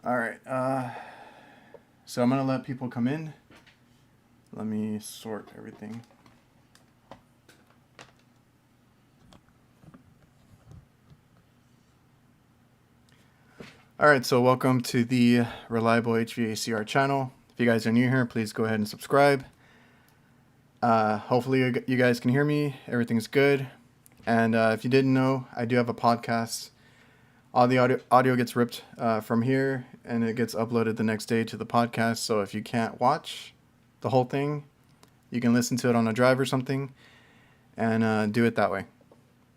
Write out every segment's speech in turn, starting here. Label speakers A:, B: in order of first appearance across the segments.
A: All right. So I'm gonna let people come in. Let me sort everything. All right. So welcome to the Reliable HVACR channel. If you guys are new here, please go ahead and subscribe. Hopefully you guys can hear me. Everything's good. And if you didn't know, I do have a podcast. All the audio gets ripped from here, and it gets uploaded the next day to the podcast. So if you can't watch the whole thing, you can listen to it on a drive or something, and do it that way.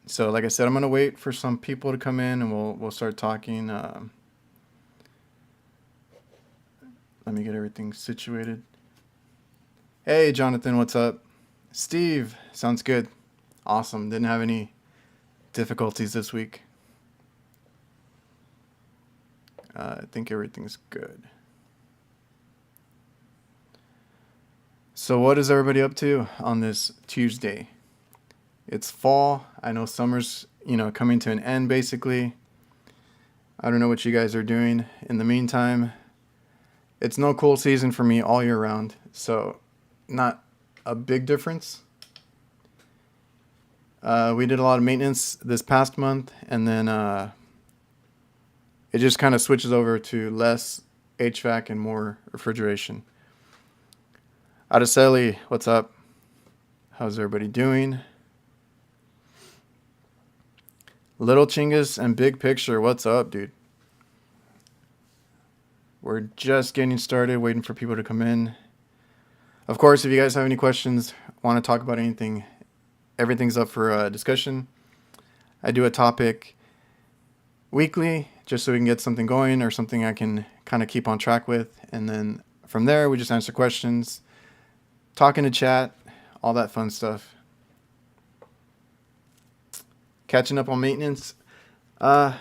A: So, like I said, I'm gonna wait for some people to come in, and we'll start talking. Let me get everything situated. Hey, Jonathan, what's up? Steve, sounds good. Awesome. Didn't have any difficulties this week. I think everything's good. So what is everybody up to on this Tuesday? It's fall. I know summer's, coming to an end basically. I don't know what you guys are doing in the meantime. It's no cool season for me all year round, so not a big difference. We did a lot of maintenance this past month, and then it just kind of switches over to less HVAC and more refrigeration. Araceli, what's up? How's everybody doing? Little Chingus and Big Picture, what's up, dude? We're just getting started, waiting for people to come in. Of course, if you guys have any questions, want to talk about anything, everything's up for discussion. I do a topic weekly just so we can get something going or something I can kind of keep on track with. And then from there, we just answer questions, talk in the chat, all that fun stuff. Catching up on maintenance and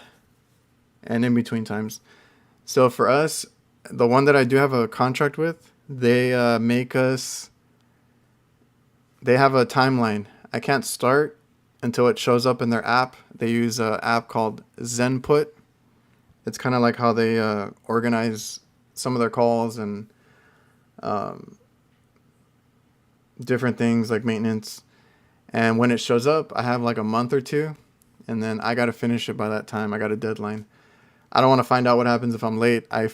A: in between times. So for us, the one that I do have a contract with, they have a timeline. I can't start until it shows up in their app. They use an app called ZenPut. It's kind of like how they organize some of their calls and different things like maintenance. And when it shows up, I have like a month or two, and then I got to finish it by that time. I got a deadline. I don't want to find out what happens if I'm late. I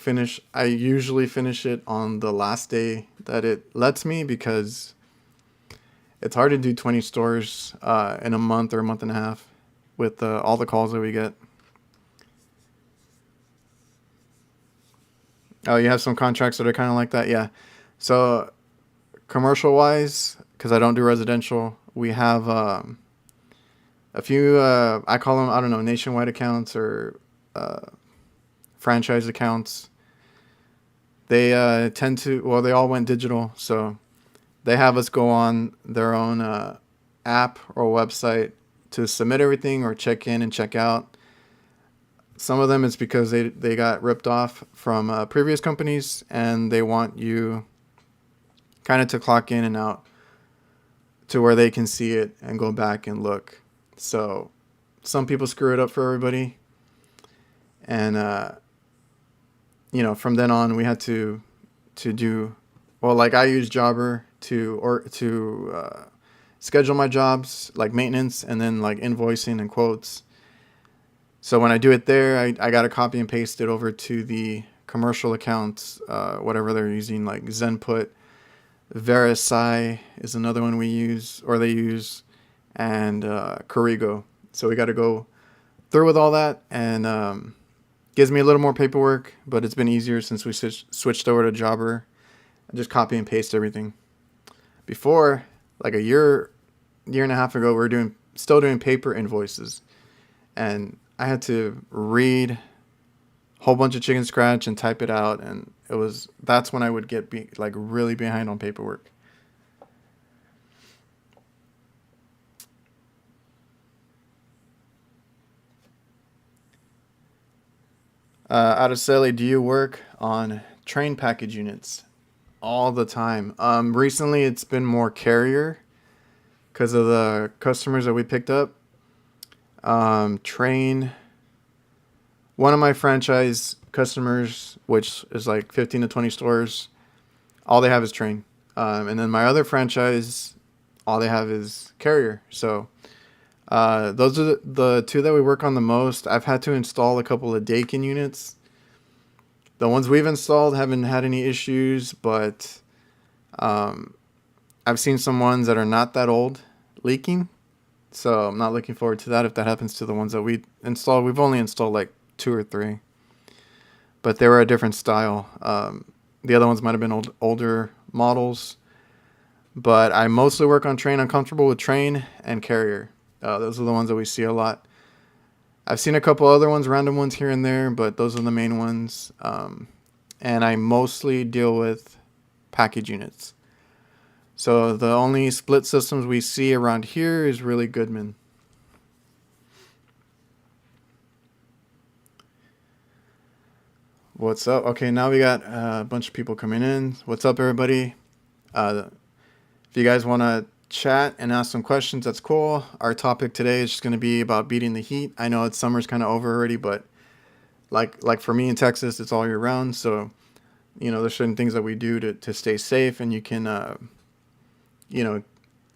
A: usually finish it on the last day that it lets me, because it's hard to do 20 stores in a month or a month and a half with all the calls that we get. Oh, you have some contracts that are kind of like that? Yeah. So commercial wise, because I don't do residential, we have a few, I call them, I don't know, nationwide accounts or franchise accounts. They they all went digital, so they have us go on their own app or website to submit everything or check in and check out. Some of them it's because they got ripped off from previous companies, and they want you kind of to clock in and out to where they can see it and go back and look. So some people screw it up for everybody. And, from then on, we had to do, well, like I use Jobber to schedule my jobs, like maintenance, and then like invoicing and quotes. So when I do it there, I got to copy and paste it over to the commercial accounts, whatever they're using, like ZenPut. Verisi is another one we use, or they use, and Corrigo. So we got to go through with all that, and gives me a little more paperwork, but it's been easier since we switched over to Jobber. I just copy and paste everything. Before, like a year and a half ago, we were still doing paper invoices, and I had to read a whole bunch of chicken scratch and type it out, and that's when I would get really behind on paperwork. Araceli, do you work on train package units? All the time. Recently it's been more carrier because of the customers that we picked up. Train. One of my franchise customers, which is like 15 to 20 stores. All they have is Train. And then my other franchise, all they have is Carrier. So those are the two that we work on the most. I've had to install a couple of Dakin units. The ones we've installed haven't had any issues, but I've seen some ones that are not that old leaking. So I'm not looking forward to that if that happens to the ones that we installed. We've only installed like 2 or 3, but they were a different style. The other ones might have been older models, but I mostly work on Train. I'm comfortable with Train and Carrier. Those are the ones that we see a lot. I've seen a couple other ones, random ones here and there, but those are the main ones. And I mostly deal with package units. So the only split systems we see around here is really Goodman. What's up? Okay, now we got a bunch of people coming in. What's up, everybody? If you guys want to chat and ask some questions, that's cool. Our topic today is just going to be about beating the heat. I know summer's kind of over already, but like for me in Texas, it's all year round. So, there's certain things that we do to stay safe, and you can,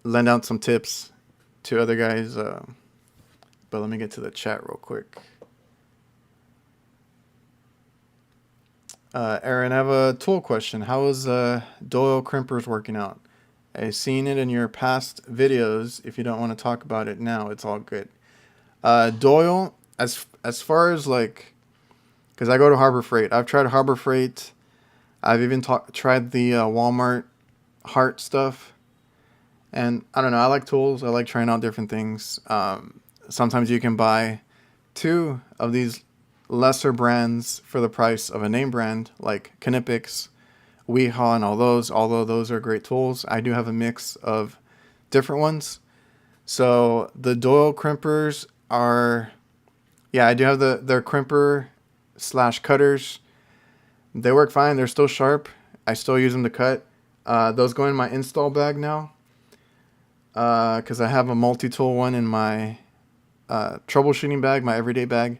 A: lend out some tips to other guys. But let me get to the chat real quick. Aaron, I have a tool question. How is Doyle crimpers working out? I've seen it in your past videos. If you don't want to talk about it now, it's all good. Doyle, as far as because I go to Harbor Freight. I've tried Harbor Freight. I've even tried the Walmart Heart stuff. And I don't know, I like tools. I like trying out different things. Sometimes you can buy 2 of these lesser brands for the price of a name brand, like Knipex, Weehaw, and all those. Although those are great tools, I do have a mix of different ones. So the Doyle crimpers are, I do have their crimper / cutters. They work fine. They're still sharp. I still use them to cut. Those go in my install bag now, because I have a multi-tool one in my troubleshooting bag, my everyday bag.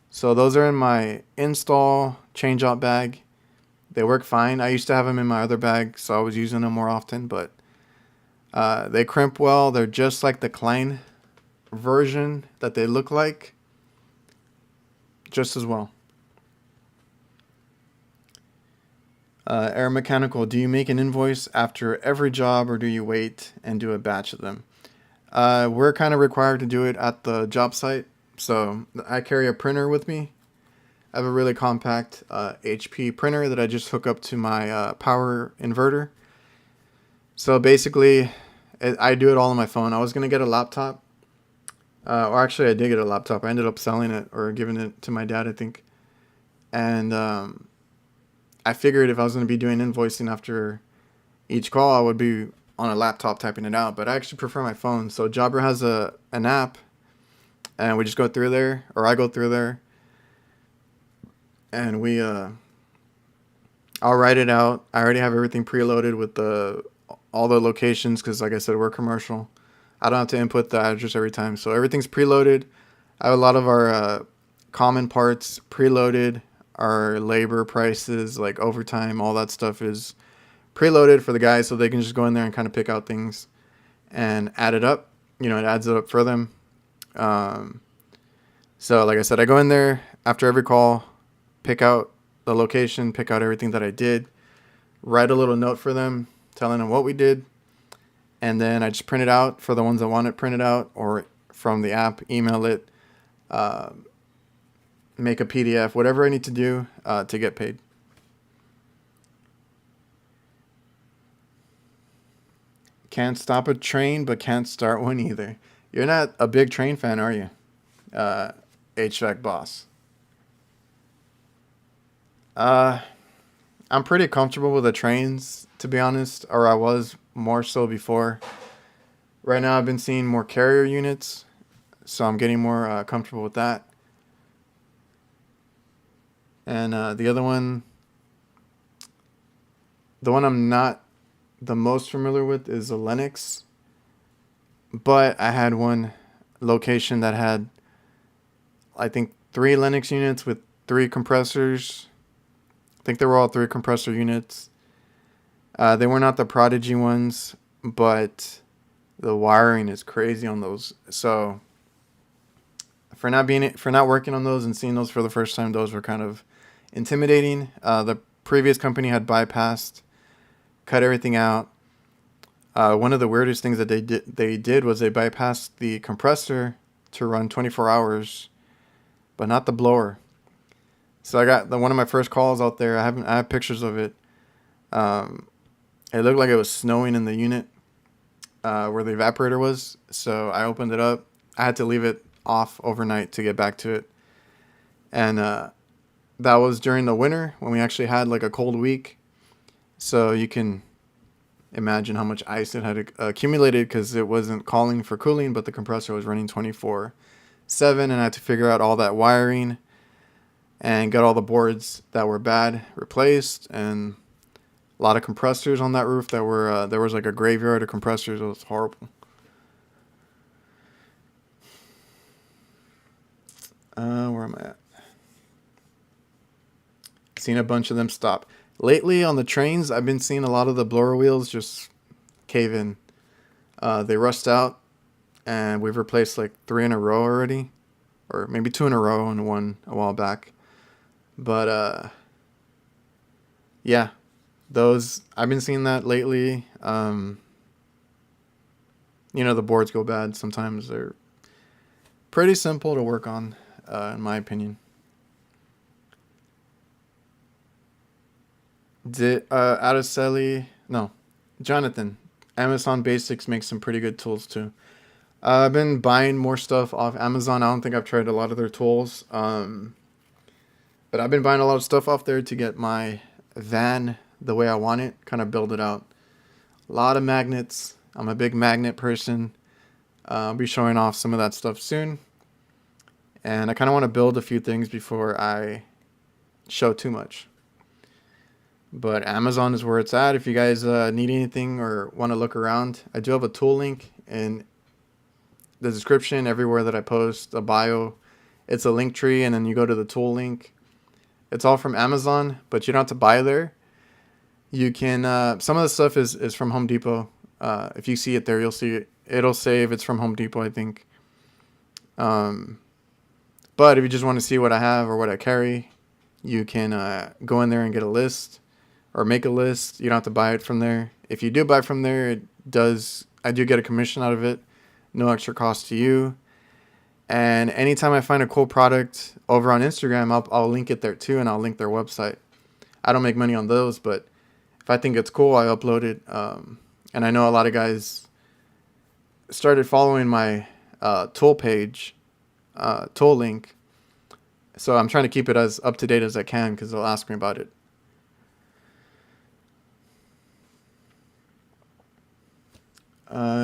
A: So those are in my install change-out bag. They work fine. I used to have them in my other bag, so I was using them more often, but they crimp well. They're just like the Klein version that they look like, just as well. Air Mechanical, do you make an invoice after every job, or do you wait and do a batch of them? We're kind of required to do it at the job site. So I carry a printer with me. I have a really compact HP printer that I just hook up to my power inverter. So basically, I do it all on my phone. I was going to get a laptop. Or actually, I did get a laptop. I ended up selling it or giving it to my dad, I think. And I figured if I was going to be doing invoicing after each call, I would be on a laptop typing it out. But I actually prefer my phone. So Jobber has an app. And we just go through there, or I go through there, and I'll write it out. I already have everything preloaded with all the locations, because like I said, we're commercial. I don't have to input the address every time, so everything's preloaded. I have a lot of our common parts preloaded. Our labor prices, like overtime, all that stuff is preloaded for the guys, so they can just go in there and kind of pick out things and add it up. It adds it up for them. So like I said, I go in there after every call, pick out the location, pick out everything that I did, write a little note for them, telling them what we did. And then I just print it out for the ones that want it printed out, or from the app, email it, make a PDF, whatever I need to do, to get paid. Can't stop a train, but can't start one either. You're not a big train fan, are you? HVAC boss. I'm pretty comfortable with the trains, to be honest, or I was more so before. Right now I've been seeing more Carrier units, so I'm getting more comfortable with that. And the other one, the one I'm not the most familiar with is the Lennox. But I had one location that had, I think, 3 Lennox units with 3 compressors. I think they were all 3 compressor units. They were not the Prodigy ones, but the wiring is crazy on those. So for not working on those and seeing those for the first time, those were kind of intimidating. The previous company had bypassed, cut everything out. One of the weirdest things that they did was they bypassed the compressor to run 24 hours, but not the blower. So I got one of my first calls out there. I have pictures of it. It looked like it was snowing in the unit where the evaporator was. So I opened it up. I had to leave it off overnight to get back to it. And that was during the winter when we actually had like a cold week. So you can imagine how much ice it had accumulated because it wasn't calling for cooling, but the compressor was running 24/7, and I had to figure out all that wiring and got all the boards that were bad replaced, and a lot of compressors on that roof that were there was like a graveyard of compressors. It was horrible. Where am I at? Seen a bunch of them stop. Lately on the trains, I've been seeing a lot of the blower wheels just cave in. They rust out, and we've replaced like 3 in a row already, or maybe 2 in a row and 1 a while back. But yeah, those I've been seeing that lately. The boards go bad sometimes. They're pretty simple to work on, in my opinion. Jonathan, Amazon Basics makes some pretty good tools too. I've been buying more stuff off Amazon. I don't think I've tried a lot of their tools, but I've been buying a lot of stuff off there to get my van the way I want it, kind of build it out. A lot of magnets. I'm a big magnet person. I'll be showing off some of that stuff soon, and I kind of want to build a few things before I show too much. But Amazon is where it's at. If you guys need anything or want to look around, I do have a tool link in the description everywhere that I post, a bio. It's a link tree, and then you go to the tool link. It's all from Amazon, but you don't have to buy there. You can, some of the stuff is from Home Depot. If you see it there, you'll see it. It'll say if it's from Home Depot, I think. But if you just want to see what I have or what I carry, you can go in there and get a list. Or make a list. You don't have to buy it from there. If you do buy from there, I do get a commission out of it. No extra cost to you. And anytime I find a cool product over on Instagram, I'll link it there too, and I'll link their website. I don't make money on those, but if I think it's cool, I upload it. And I know a lot of guys started following my tool page, tool link. So I'm trying to keep it as up to date as I can because they'll ask me about it.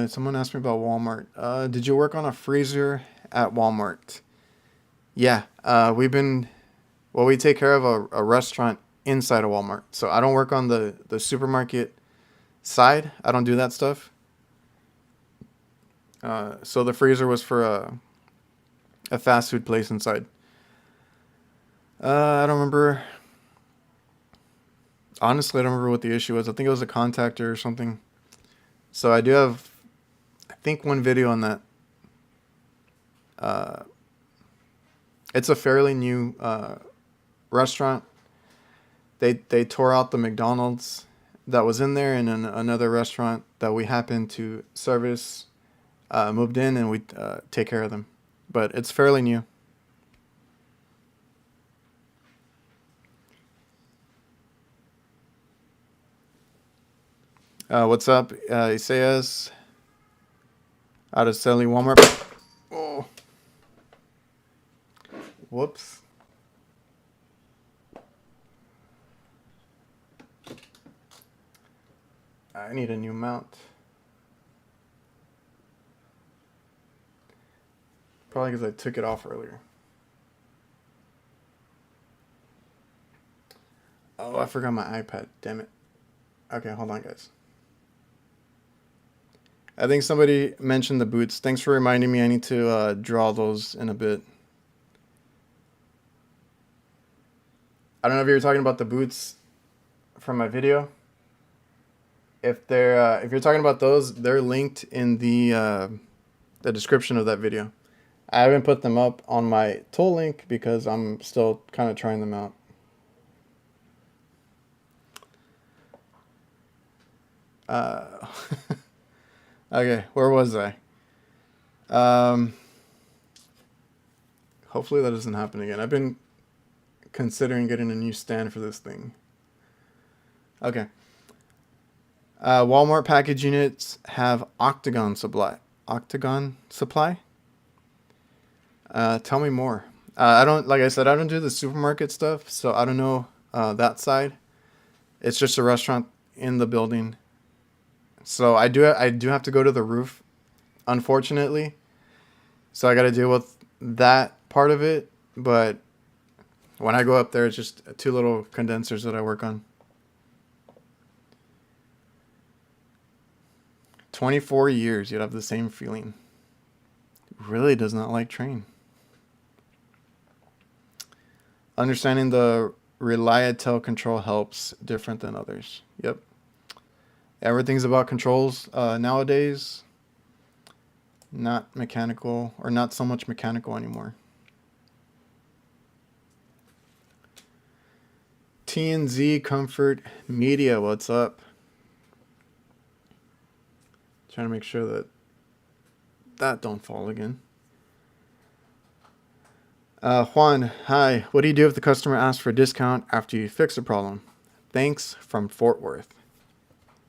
A: Someone asked me about Walmart. Did you work on a freezer at Walmart? Yeah. We take care of a restaurant inside of Walmart. So I don't work on the supermarket side. I don't do that stuff. So the freezer was for a fast food place inside. I don't remember. Honestly, I don't remember what the issue was. I think it was a contactor or something. So I do have, I think, one video on that. It's a fairly new restaurant. They tore out the McDonald's that was in there, and then another restaurant that we happened to service moved in, and we take care of them. But it's fairly new. What's up, Isaias? Out of selling Walmart. Oh. Whoops. I need a new mount. Probably because I took it off earlier. Oh, I forgot my iPad. Damn it. Okay, hold on, guys. I think somebody mentioned the boots. Thanks for reminding me. I need to draw those in a bit. I don't know if you were talking about the boots from my video. If you're talking about those, they're linked in the description of that video. I haven't put them up on my tool link because I'm still kind of trying them out. Uh, okay, where was I? Um, Hopefully that doesn't happen again. I've been considering getting a new stand for this thing. Okay. Walmart package units have octagon supply. Octagon supply? Tell me more. I don't, like I said, I don't do the supermarket stuff, so I don't know that side. It's just a restaurant in the building. So I do have to go to the roof, unfortunately. So I got to deal with that part of it. But when I go up there, it's just 2 little condensers that I work on. 24 years, you'd have the same feeling. Really does not like train. Understanding the reliatel control helps different than others. Yep. Everything's about controls nowadays. Not mechanical, or not so much mechanical anymore. TNZ Comfort Media, what's up? Trying to make sure that don't fall again. Juan, hi. What do you do if the customer asks for a discount after you fix a problem? Thanks from Fort Worth.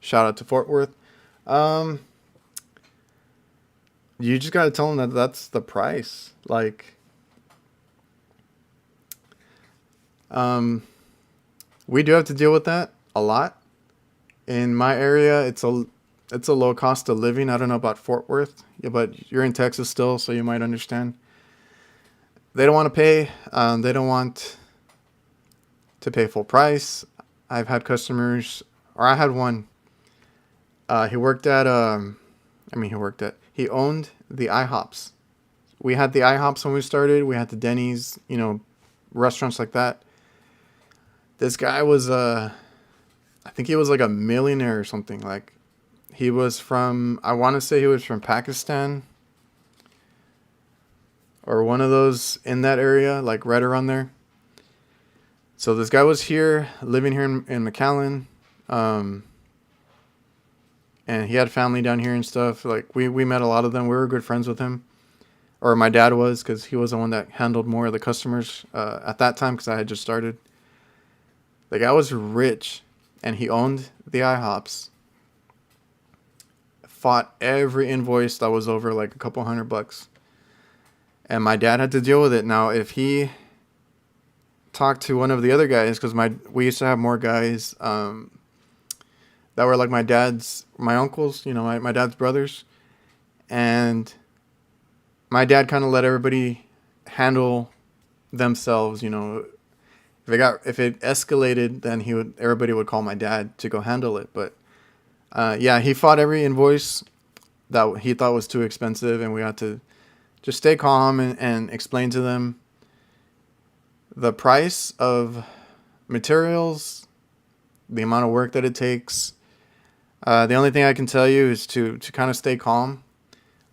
A: Shout out to Fort Worth. You just gotta tell them that that's the price. Like, we do have to deal with that a lot. In my area, it's a low cost of living. I don't know about Fort Worth, yeah, but you're in Texas still, so you might understand. They don't want to pay. They don't want to pay full price. I've had customers, or I had one. He owned the IHOPs. We had the IHOPs when we started. We had the Denny's, restaurants like that. This guy was, I think he was like a millionaire or something. Like, he was from, I want to say he was from Pakistan or one of those in that area, like right around there. So this guy was here, living here in McAllen. And he had family down here and stuff. Like, we met a lot of them. We were good friends with him. Or my dad was, because he was the one that handled more of the customers at that time, because I had just started. The guy was rich, and he owned the IHOPs. Fought every invoice that was over like a couple $100. And my dad had to deal with it. Now, if he talked to one of the other guys, because we used to have more guys that were like my uncles, my dad's brothers. And my dad kind of let everybody handle themselves, If it escalated, then everybody would call my dad to go handle it. But yeah, he fought every invoice that he thought was too expensive, and we had to just stay calm and explain to them the price of materials, the amount of work that it takes. The only thing I can tell you is to kind of stay calm,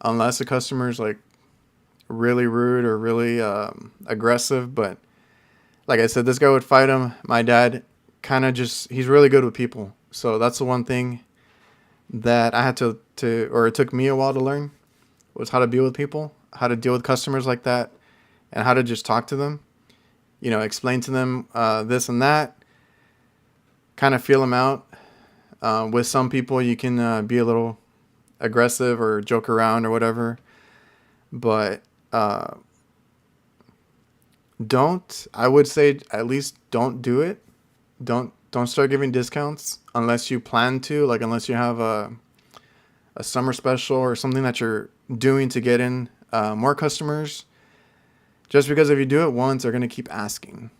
A: unless the customer's like really rude or really aggressive. But like I said, this guy would fight him. My dad he's really good with people. So that's the one thing that I had or it took me a while to learn, was how to deal with people, how to deal with customers like that, and how to just talk to them, explain to them this and that, kind of feel them out. With some people, you can be a little aggressive or joke around or whatever, but I would say at least don't do it. Don't start giving discounts unless you plan to, like unless you have a summer special or something that you're doing to get in more customers. Just because if you do it once, they're going to keep asking.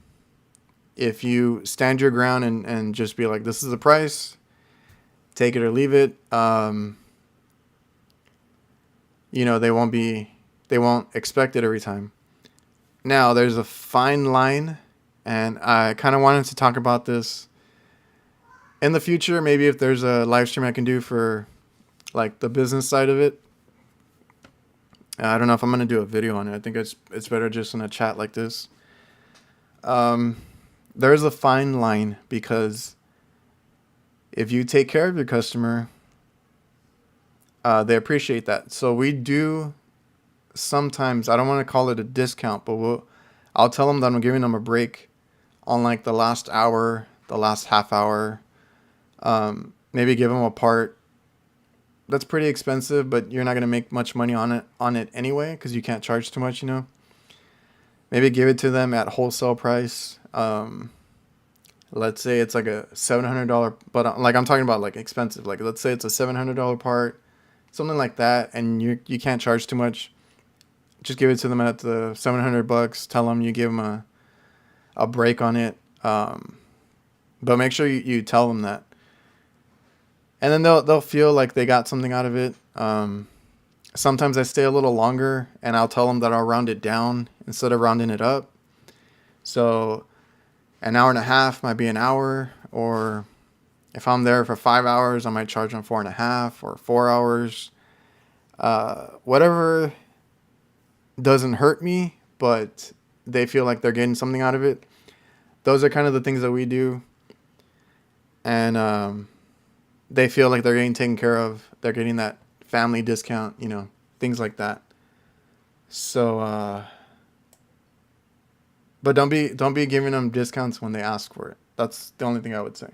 A: If you stand your ground and just be like, this is the price, take it or leave it, they won't expect it every time. Now, there's a fine line And I kind of wanted to talk about this in the future. Maybe if there's a live stream I can do for like the business side of it. I don't know if I'm gonna do a video on it. I think it's better just in a chat like this. There's a fine line, because if you take care of your customer, they appreciate that. So we do sometimes, I don't want to call it a discount, but I'll tell them that I'm giving them a break on like the last hour, the last half hour. Maybe give them a part that's pretty expensive, but you're not gonna make much money on it anyway, because you can't charge too much, you know. Maybe give it to them at wholesale price. Let's say it's like a $700, but like I'm talking about like expensive. Like let's say it's a $700 part, something like that, and you can't charge too much. Just give it to them at the $700. Tell them you give them a break on it. But make sure you tell them that, and then they'll feel like they got something out of it. Sometimes I stay a little longer, and I'll tell them that I'll round it down instead of rounding it up. So an hour and a half might be an hour, or if I'm there for 5 hours, I might charge them 4.5 or 4 hours. Whatever doesn't hurt me, but they feel like they're getting something out of it. Those are kind of the things that we do. And they feel like they're getting taken care of. They're getting that family discount, you know, things like that. So, but don't be giving them discounts when they ask for it. That's the only thing I would say.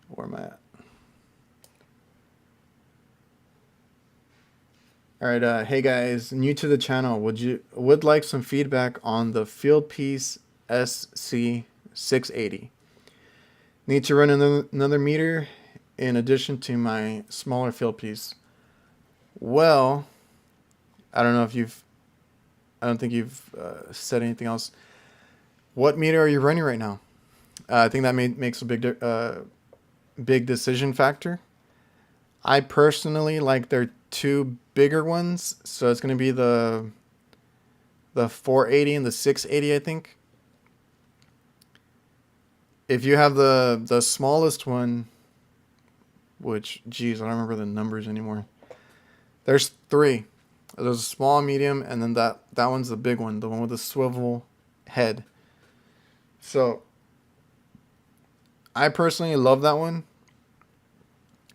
A: Where am I at? All right, hey guys, new to the channel. Would like some feedback on the Fieldpiece SC680? Need to run another meter in addition to my smaller Fieldpiece. Well, I don't think you've said anything else. What meter are you running right now? I think that makes a big decision factor. I personally like their two bigger ones, so it's going to be the 480 and the 680, I think. If you have the smallest one, which, geez, I don't remember the numbers anymore. There's three. There's a small, medium, and then that one's the big one, the one with the swivel head. So I personally love that one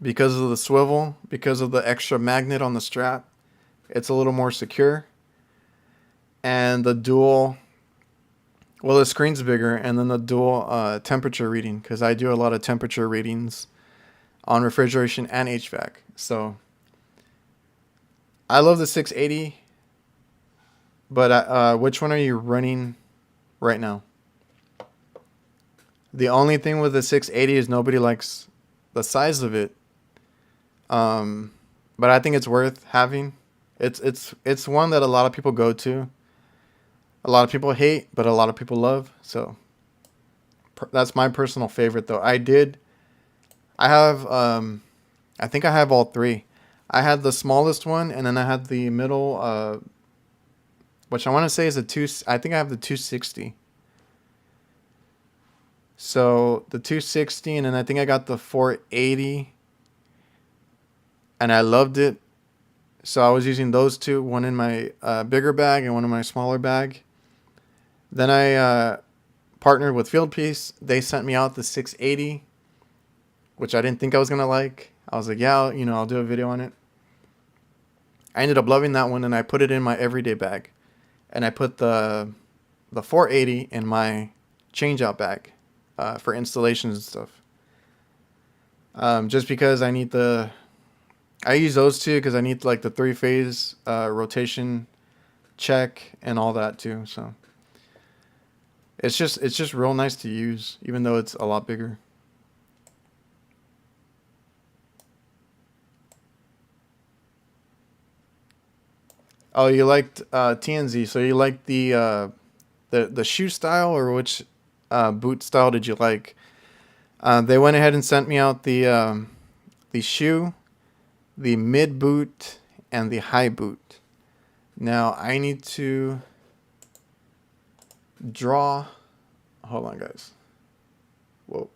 A: because of the swivel, because of the extra magnet on the strap. It's a little more secure. And the dual, well, the screen's bigger, and then the dual temperature reading, because I do a lot of temperature readings on refrigeration and HVAC. So I love the 680, but which one are you running right now? The only thing with the 680 is nobody likes the size of it. But I think it's worth having. It's one that a lot of people go to. A lot of people hate, but a lot of people love. So that's my personal favorite, though. I have I think I have all three. I had the smallest one, and then I had the middle, which I want to say is I think I have the 260. So the 260, and then I think I got the 480, and I loved it. So I was using those two, one in my bigger bag and one in my smaller bag. Then I partnered with Fieldpiece. They sent me out the 680, which I didn't think I was gonna like. I was like, yeah, I'll do a video on it. I ended up loving that one, and I put it in my everyday bag, and I put the 480 in my change-out bag for installations and stuff. Just because I use those two because I need like the 3-phase rotation check and all that too. So it's just real nice to use, even though it's a lot bigger. Oh, you liked TNZ, so you liked the shoe style, or which boot style did you like? They went ahead and sent me out the shoe, the mid boot, and the high boot. Now I need to draw. Hold on, guys. Whoa.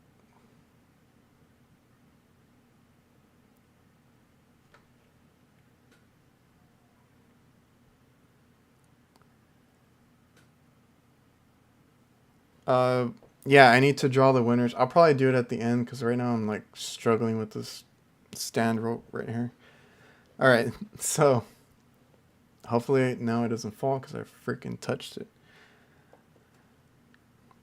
A: Yeah, I need to draw the winners. I'll probably do it at the end because right now I'm like struggling with this stand rope right here. All right, so hopefully now it doesn't fall because I freaking touched it.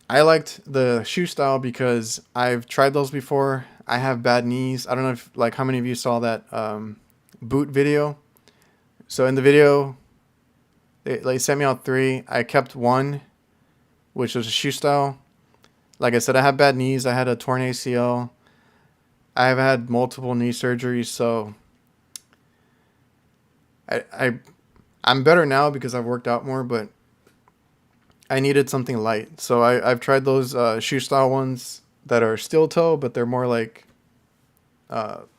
A: I liked the shoe style because I've tried those before. I have bad knees. I don't know if like how many of you saw that boot video. So in the video, they sent me out 3. I kept 1, which was a shoe style. Like I said, I have bad knees. I had a torn ACL. I have had multiple knee surgeries, so I'm better now because I've worked out more, but I needed something light. So I've tried those shoe style ones that are steel toe, but they're more like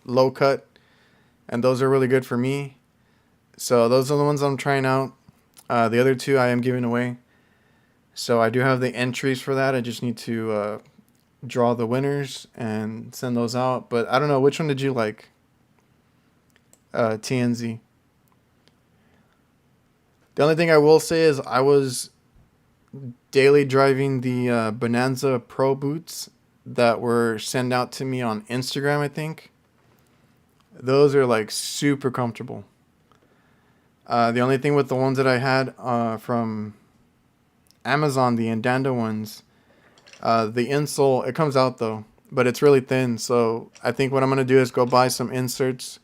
A: low cut, and those are really good for me. So those are the ones I'm trying out. The other 2 I am giving away. So I do have the entries for that. I just need to draw the winners and send those out. But I don't know, which one did you like? TNZ. The only thing I will say is I was daily driving the Bonanza Pro boots that were sent out to me on Instagram, I think. Those are like super comfortable. The only thing with the ones that I had from Amazon, the Andanda ones, the insole, it comes out though, but it's really thin. So I think what I'm going to do is go buy some inserts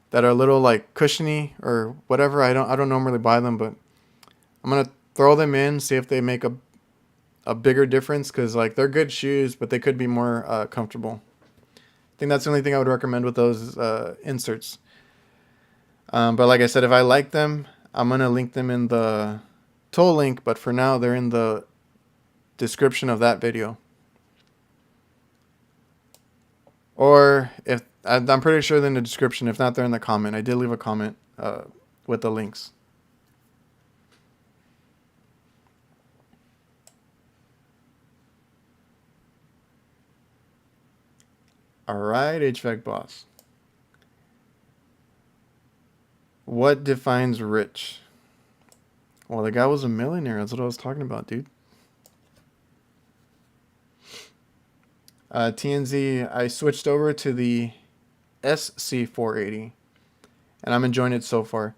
A: that are a little like cushiony or whatever. I don't normally buy them, but I'm going to throw them in, see if they make a bigger difference, because like they're good shoes, but they could be more comfortable. I think that's the only thing I would recommend with those inserts. But like I said, if I like them, I'm going to link them in the toe link, but for now they're in the description of that video. Or if I'm pretty sure they're in the description. If not, they're in the comment. I did leave a comment with the links. All right, HVAC boss. What defines rich? Well, the guy was a millionaire. That's what I was talking about, dude. TNZ, I switched over to the SC480, and I'm enjoying it so far.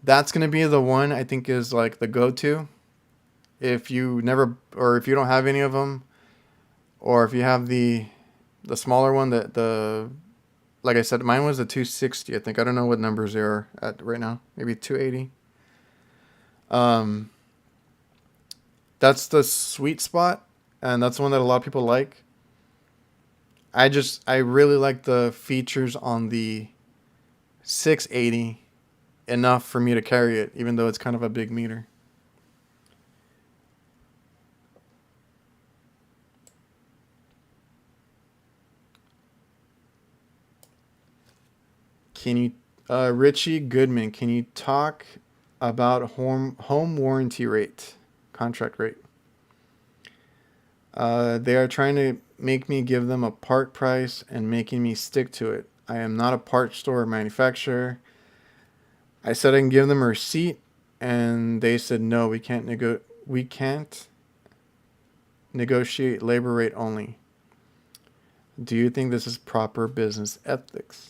A: That's going to be the one I think is like the go-to. If you never, or if you don't have any of them, or if you have the smaller one, the like I said, mine was a 260, I think. I don't know what numbers they are at right now. Maybe 280. That's the sweet spot, and that's the one that a lot of people like. I really like the features on the 680 enough for me to carry it, even though it's kind of a big meter. Can you, Richie Goodman, can you talk about home warranty rate, contract rate? They are trying to make me give them a part price and making me stick to it. I am not a part store or manufacturer. I said I can give them a receipt, and they said no, we can't negotiate labor rate only. Do you think this is proper business ethics?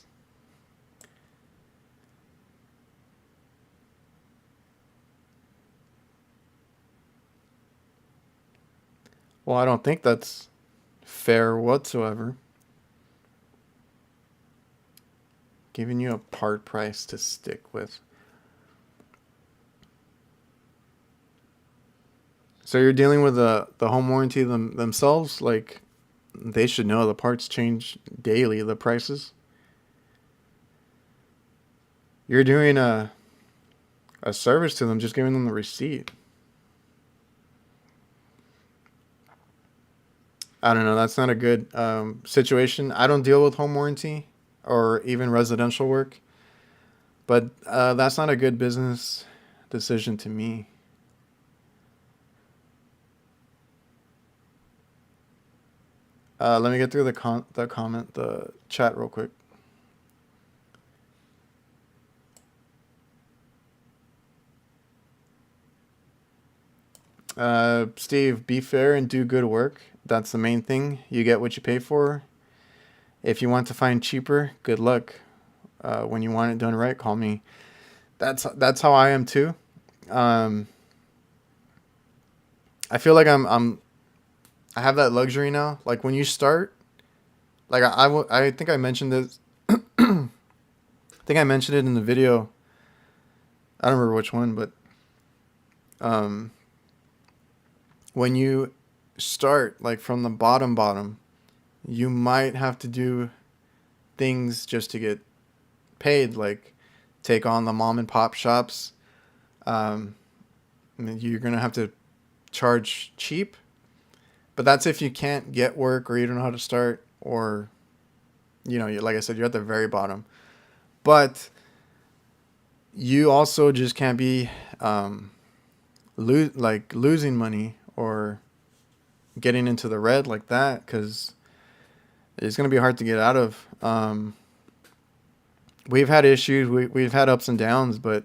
A: Well, I don't think that's fair whatsoever. Giving you a part price to stick with. So you're dealing with the home warranty themselves? Like, they should know the parts change daily, the prices. You're doing a service to them, just giving them the receipt. I don't know. That's not a good situation. I don't deal with home warranty or even residential work, but that's not a good business. decision to me. Let me get through the chat real quick. Steve, be fair and do good work. That's the main thing. You get what you pay for. If you want to find cheaper, good luck. When you want it done right, call me. That's how I am too. I feel like I have that luxury now. Like when you start, like I think I mentioned this. I think I mentioned it in the video. I don't remember which one, but when you start like from the bottom, you might have to do things just to get paid, like take on the mom and pop shops. You're gonna have to charge cheap, but that's if you can't get work or you don't know how to start, or like I said, you're at the very bottom. But you also just can't be losing money or getting into the red like that, because it's going to be hard to get out of. We've had issues, we've had ups and downs, but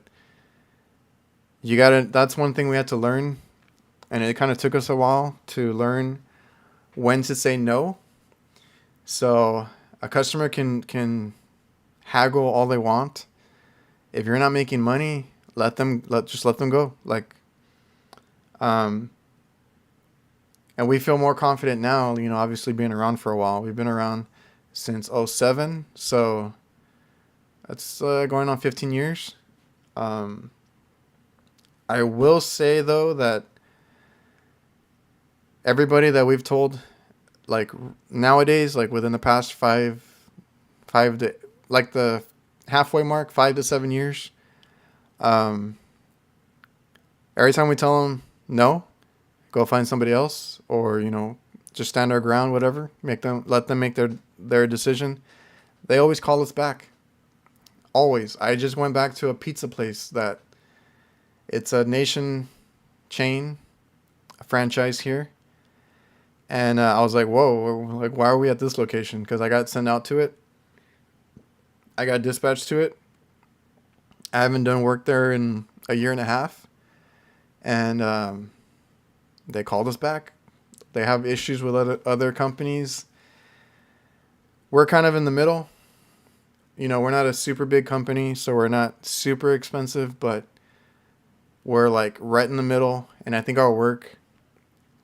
A: that's one thing we had to learn, and it kind of took us a while to learn when to say no. So a customer can haggle all they want. If you're not making money, let them go. Like, and we feel more confident now, obviously being around for a while. We've been around since 2007, so that's going on 15 years. I will say though that everybody that we've told, like nowadays, like within the past five to, like the halfway mark, 5 to 7 years, every time we tell them no, go find somebody else, or just stand our ground, whatever, let them make their decision, they always call us back. Always. I just went back to a pizza place that it's a nation chain, a franchise here. And I was like, whoa, like, why are we at this location? Because I got sent out to it. I got dispatched to it. I haven't done work there in a year and a half. And they called us back. They have issues with other companies. We're kind of in the middle. We're not a super big company, so we're not super expensive, but we're like right in the middle. And I think our work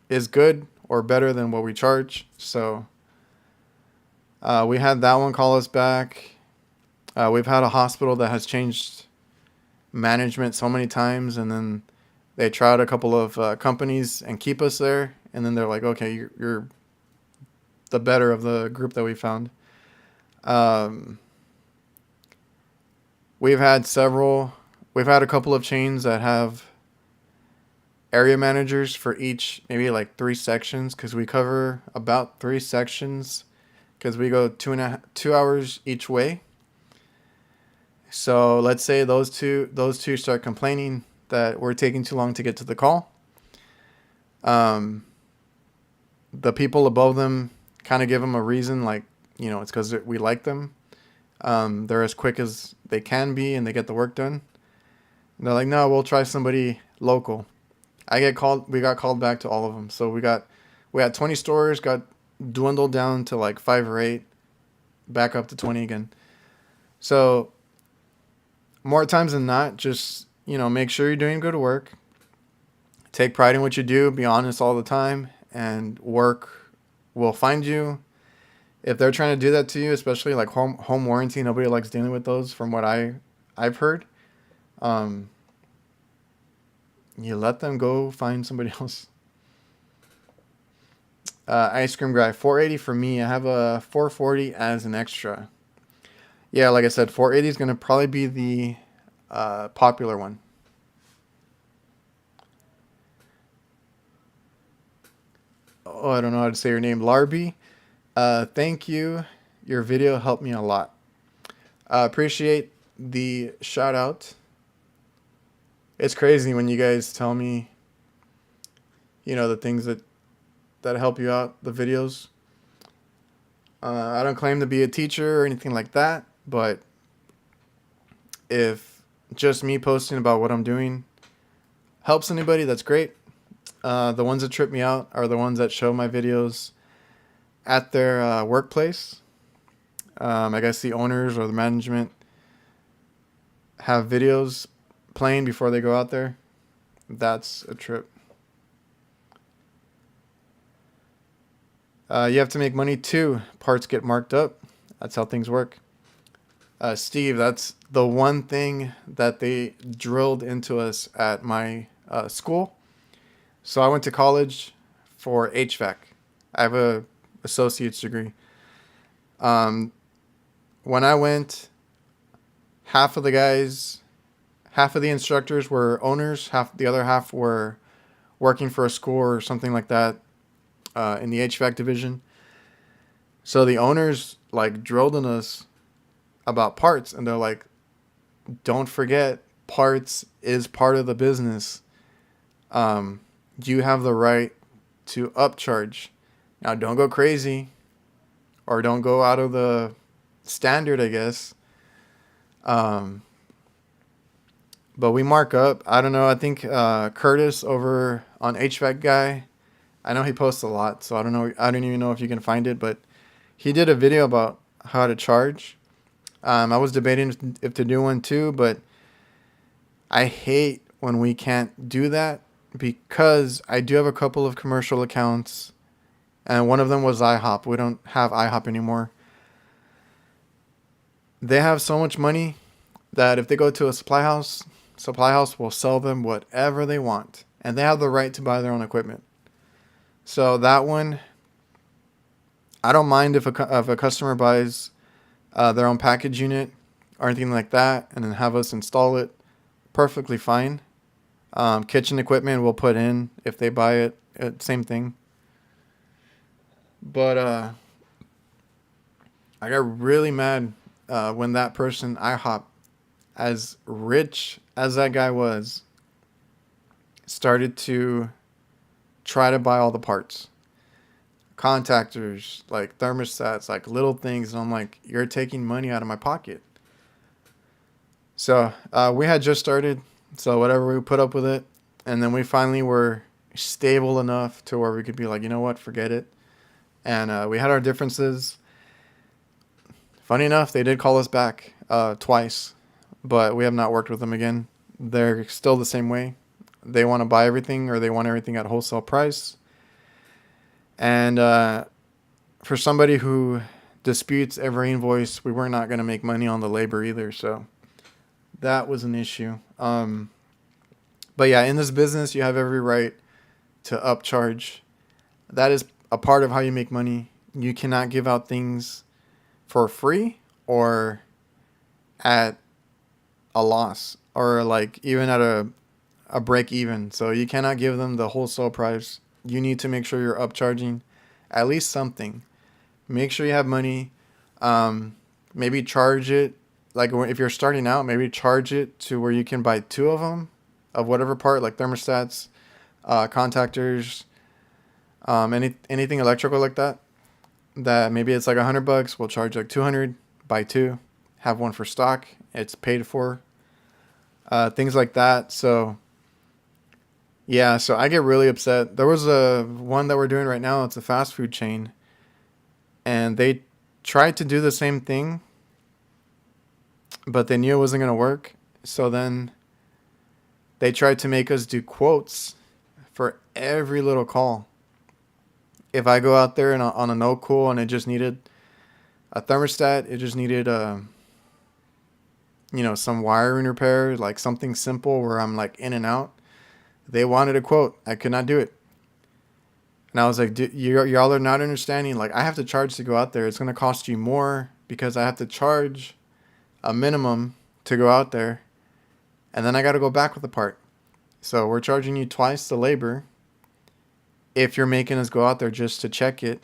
A: is good or better than what we charge. So we had that one call us back. We've had a hospital that has changed management so many times, and then they tried a couple of companies and keep us there, and then they're like, okay, you're the better of the group that we found. We've had a couple of chains that have area managers for each, maybe like 3 sections, because we cover about 3 sections, because we go 2 hours each way. So let's say those two start complaining that we're taking too long to get to the call. The people above them kind of give them a reason, like, it's because we like them. They're as quick as they can be, and they get the work done. And they're like, no, we'll try somebody local. We got called back to all of them. So we had 20 stores, got dwindled down to like 5 or 8, back up to 20 again. So more times than not, just, make sure you're doing good work. Take pride in what you do. Be honest all the time, and work will find you. If they're trying to do that to you, especially like home warranty, nobody likes dealing with those, from what I've heard. You let them go find somebody else. Ice cream guy, 480 for me. I have a 440 as an extra. Yeah, like I said, 480 is going to probably be the popular one. Oh, I don't know how to say your name. Larby. Thank you. Your video helped me a lot. Appreciate the shout out. It's crazy when you guys tell me, the things that help you out, the videos. I don't claim to be a teacher or anything like that, but if just me posting about what I'm doing helps anybody, that's great. The ones that trip me out are the ones that show my videos at their workplace. I guess the owners or the management have videos playing before they go out there. That's a trip. You have to make money too. Parts get marked up. That's how things work. Steve, that's the one thing that they drilled into us at my school. So I went to college for HVAC. I have a associate's degree. Um, when I went, half of the guys, half of the instructors were owners, half the other half were working for a school or something like that in the HVAC division. So the owners like drilled in us about parts, and they're like, don't forget, parts is part of the business. You have the right to upcharge. Now, don't go crazy or don't go out of the standard, I guess. Um, but we mark up. I don't know. I think Curtis over on HVAC guy, I know he posts a lot, so I don't know. I don't even know if you can find it, but he did a video about how to charge. I was debating if to do one too, but I hate when we can't do that because I do have a couple of commercial accounts, and one of them was IHOP. We don't have IHOP anymore. They have so much money that if they go to a supply house will sell them whatever they want, and they have the right to buy their own equipment. So that one, I don't mind if a customer buys their own package unit or anything like that, and then have us install it. Perfectly fine. Kitchen equipment we'll put in if they buy it. Same thing. But I got really mad when that person, IHOP, as rich as that guy was, started to try to buy all the parts. Contactors, like thermostats, like little things. And I'm like, you're taking money out of my pocket. So we had just started. So whatever, we put up with it. And then we finally were stable enough to where we could be like, you know what, forget it. And we had our differences. Funny enough, they did call us back twice, but we have not worked with them again. They're still the same way. They want to buy everything, or they want everything at wholesale price. And for somebody who disputes every invoice, we were not going to make money on the labor either. So that was an issue. But yeah, in this business, you have every right to upcharge. That is a part of how you make money. You cannot give out things for free or at a loss, or like even at a break even. So you cannot give them the wholesale price. You need to make sure you're upcharging at least something. Make sure you have money. Maybe charge it. Like if you're starting out, maybe charge it to where you can buy two of them of whatever part, like thermostats, contactors, anything electrical like that. That maybe it's like $100. We'll charge like 200. Buy two, have one for stock. It's paid for. Things like that. So yeah, so I get really upset. There was a one that we're doing right now. It's a fast food chain, and they tried to do the same thing, but they knew it wasn't going to work. So then they tried to make us do quotes for every little call. If I go out there and on a no cool and it just needed a thermostat, it just needed some wiring repair, like something simple where I'm like in and out. They wanted a quote. I could not do it. And I was like, y'all are not understanding. Like, I have to charge to go out there. It's going to cost you more because I have to charge a minimum to go out there. And then I got to go back with the part. So we're charging you twice the labor if you're making us go out there just to check it,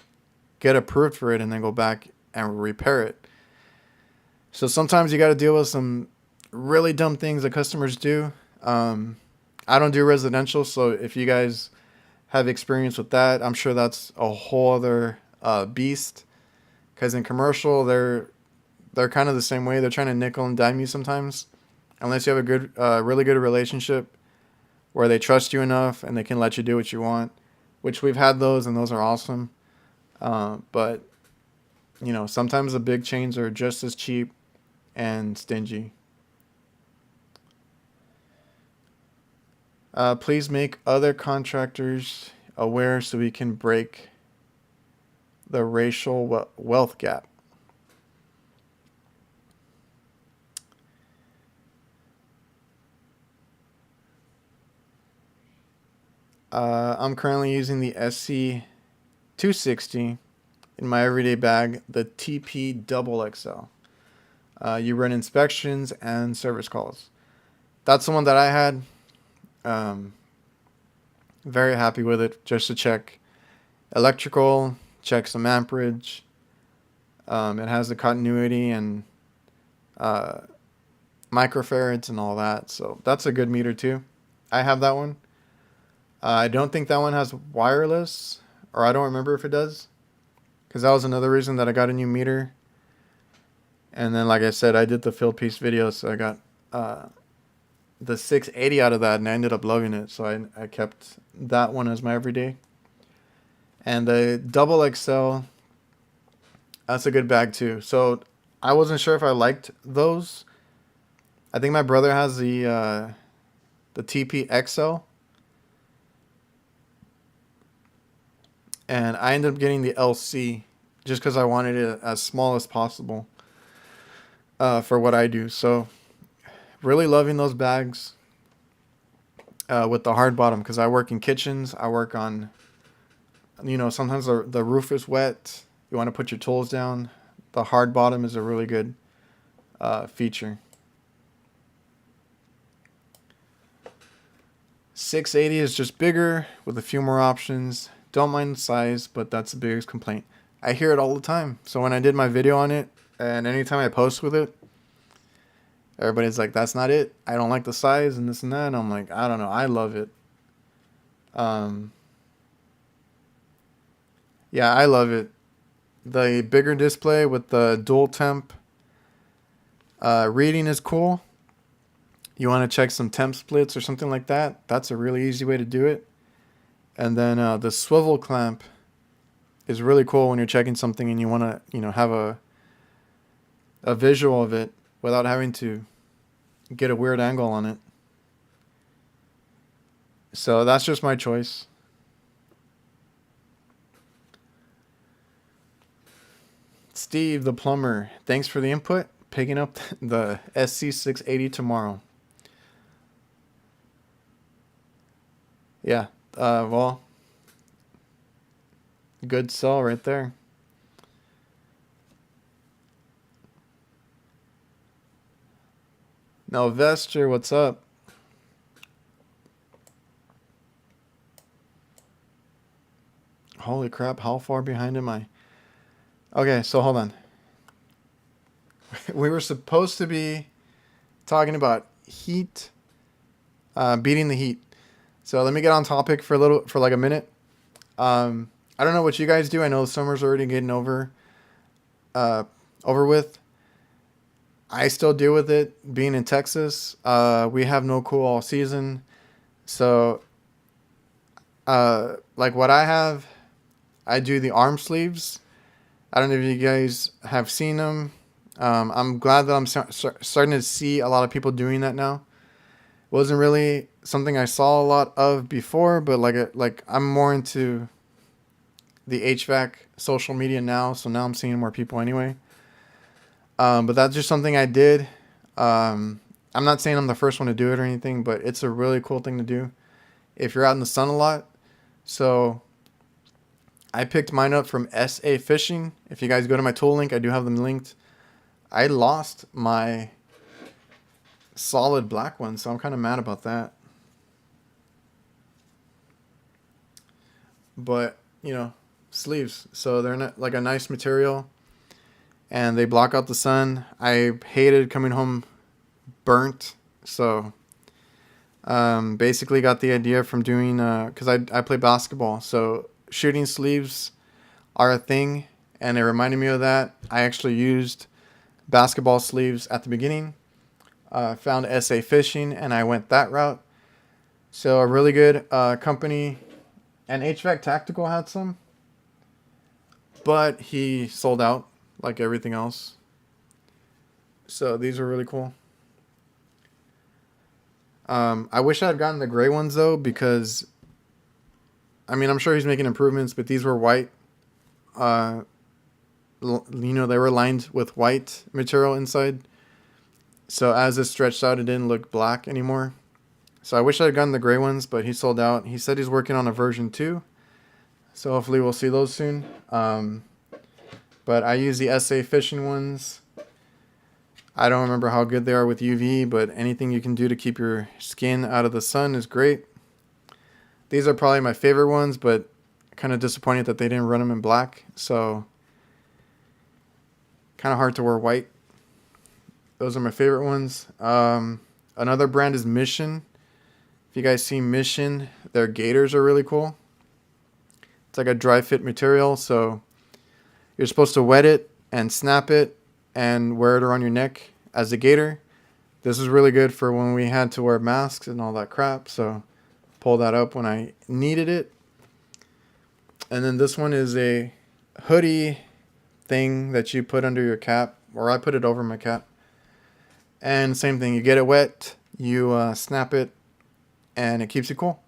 A: get approved for it, and then go back and repair it. So sometimes you got to deal with some really dumb things that customers do. I don't do residential, so if you guys have experience with that, I'm sure that's a whole other beast. Because in commercial, they're kind of the same way. They're trying to nickel and dime you sometimes, unless you have a good, really good relationship where they trust you enough and they can let you do what you want. Which we've had those, and those are awesome. But you know, sometimes the big chains are just as cheap and stingy. Please make other contractors aware so we can break the racial wealth gap. I'm currently using the SC260 in my everyday bag, the TP Double XL. You run inspections and service calls. That's the one that I had. Very happy with it, just to check electrical, check some amperage. It has the continuity and microfarads and all that, so that's a good meter too. I have that one. I don't think that one has wireless, or I don't remember if it does, because that was another reason that I got a new meter. And then, like I said, I did the field piece video, so I got the 680 out of that, and I ended up loving it, so I kept that one as my everyday. And the Double XL, that's a good bag too. So I wasn't sure if I liked those. I think my brother has the TP XL, and I ended up getting the LC just because I wanted it as small as possible for what I do. So really loving those bags with the hard bottom, because I work in kitchens. I work on, you know, sometimes the roof is wet. You want to put your tools down. The hard bottom is a really good feature. 680 is just bigger with a few more options. Don't mind the size, but that's the biggest complaint. I hear it all the time. So when I did my video on it, and anytime I post with it, everybody's like, that's not it. I don't like the size and this and that. And I'm like, I don't know. I love it. Yeah, I love it. The bigger display with the dual temp reading is cool. You want to check some temp splits or something like that, that's a really easy way to do it. And then the swivel clamp is really cool when you're checking something and you want to, you know, have a visual of it without having to get a weird angle on it. So that's just my choice. Steve the plumber, thanks for the input. Picking up the SC680 tomorrow. Yeah, well, good sell right there. Now, Vester, what's up? Holy crap, how far behind am I? Okay, so hold on. We were supposed to be talking about heat, beating the heat. So let me get on topic for like a minute. I don't know what you guys do. I know the summer's already getting over with. I still deal with it being in Texas. We have no cool all season. So, like what I have, I do the arm sleeves. I don't know if you guys have seen them. I'm glad that I'm starting to see a lot of people doing that now. It wasn't really something I saw a lot of before, but like I'm more into the HVAC social media now, so now I'm seeing more people anyway. But that's just something I did. I'm not saying I'm the first one to do it or anything, but it's a really cool thing to do if you're out in the sun a lot. So I picked mine up from SA Fishing. If you guys go to my tool link, I do have them linked. I lost my solid black one, so I'm kind of mad about that. But, you know, sleeves. So they're not like a nice material, and they block out the sun. I hated coming home burnt, so Basically got the idea from doing, because I play basketball, so shooting sleeves are a thing, and it reminded me of that. I actually used basketball sleeves at the beginning. Found SA Fishing, and I went that route. So a really good company, and HVAC Tactical had some, but he sold out like everything else. So these were really cool. I wish I had gotten the gray ones though, because I mean, I'm sure he's making improvements, but these were white. Uh, they were lined with white material inside. So as it stretched out, it didn't look black anymore. So I wish I had gotten the gray ones, but he sold out. He said he's working on a version 2. So hopefully we'll see those soon. But I use the SA Fishing ones. I don't remember how good they are with UV, but anything you can do to keep your skin out of the sun is great. These are probably my favorite ones, but kind of disappointed that they didn't run them in black. So kind of hard to wear white. Those are my favorite ones. Another brand is Mission. If you guys see Mission, their gaiters are really cool. It's like a dry fit material, so you're supposed to wet it and snap it and wear it around your neck as a gaiter. This is really good for when we had to wear masks and all that crap, so pull that up when I needed it. And then this one is a hoodie thing that you put under your cap, or I put it over my cap. And same thing, you get it wet, you snap it, and it keeps you cool.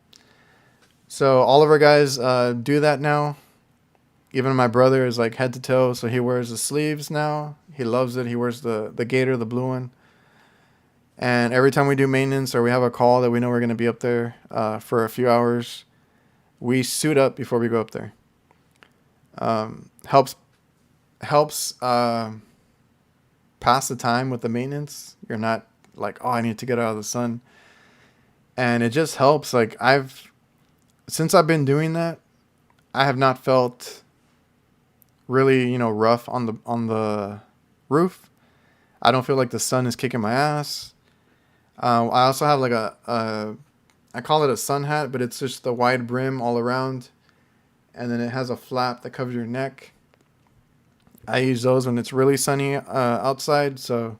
A: So all of our guys do that now. Even my brother is like head to toe, so he wears the sleeves now. He loves it. He wears the gaiter, the blue one. And every time we do maintenance or we have a call that we know we're going to be up there for a few hours, we suit up before we go up there. Helps pass the time with the maintenance. You're not like, oh, I need to get out of the sun. And it just helps. Like since I've been doing that, I have not felt really, rough on the roof. I don't feel like the sun is kicking my ass. I also have like I call it a sun hat, but it's just the wide brim all around. And then it has a flap that covers your neck. I use those when it's really sunny outside. So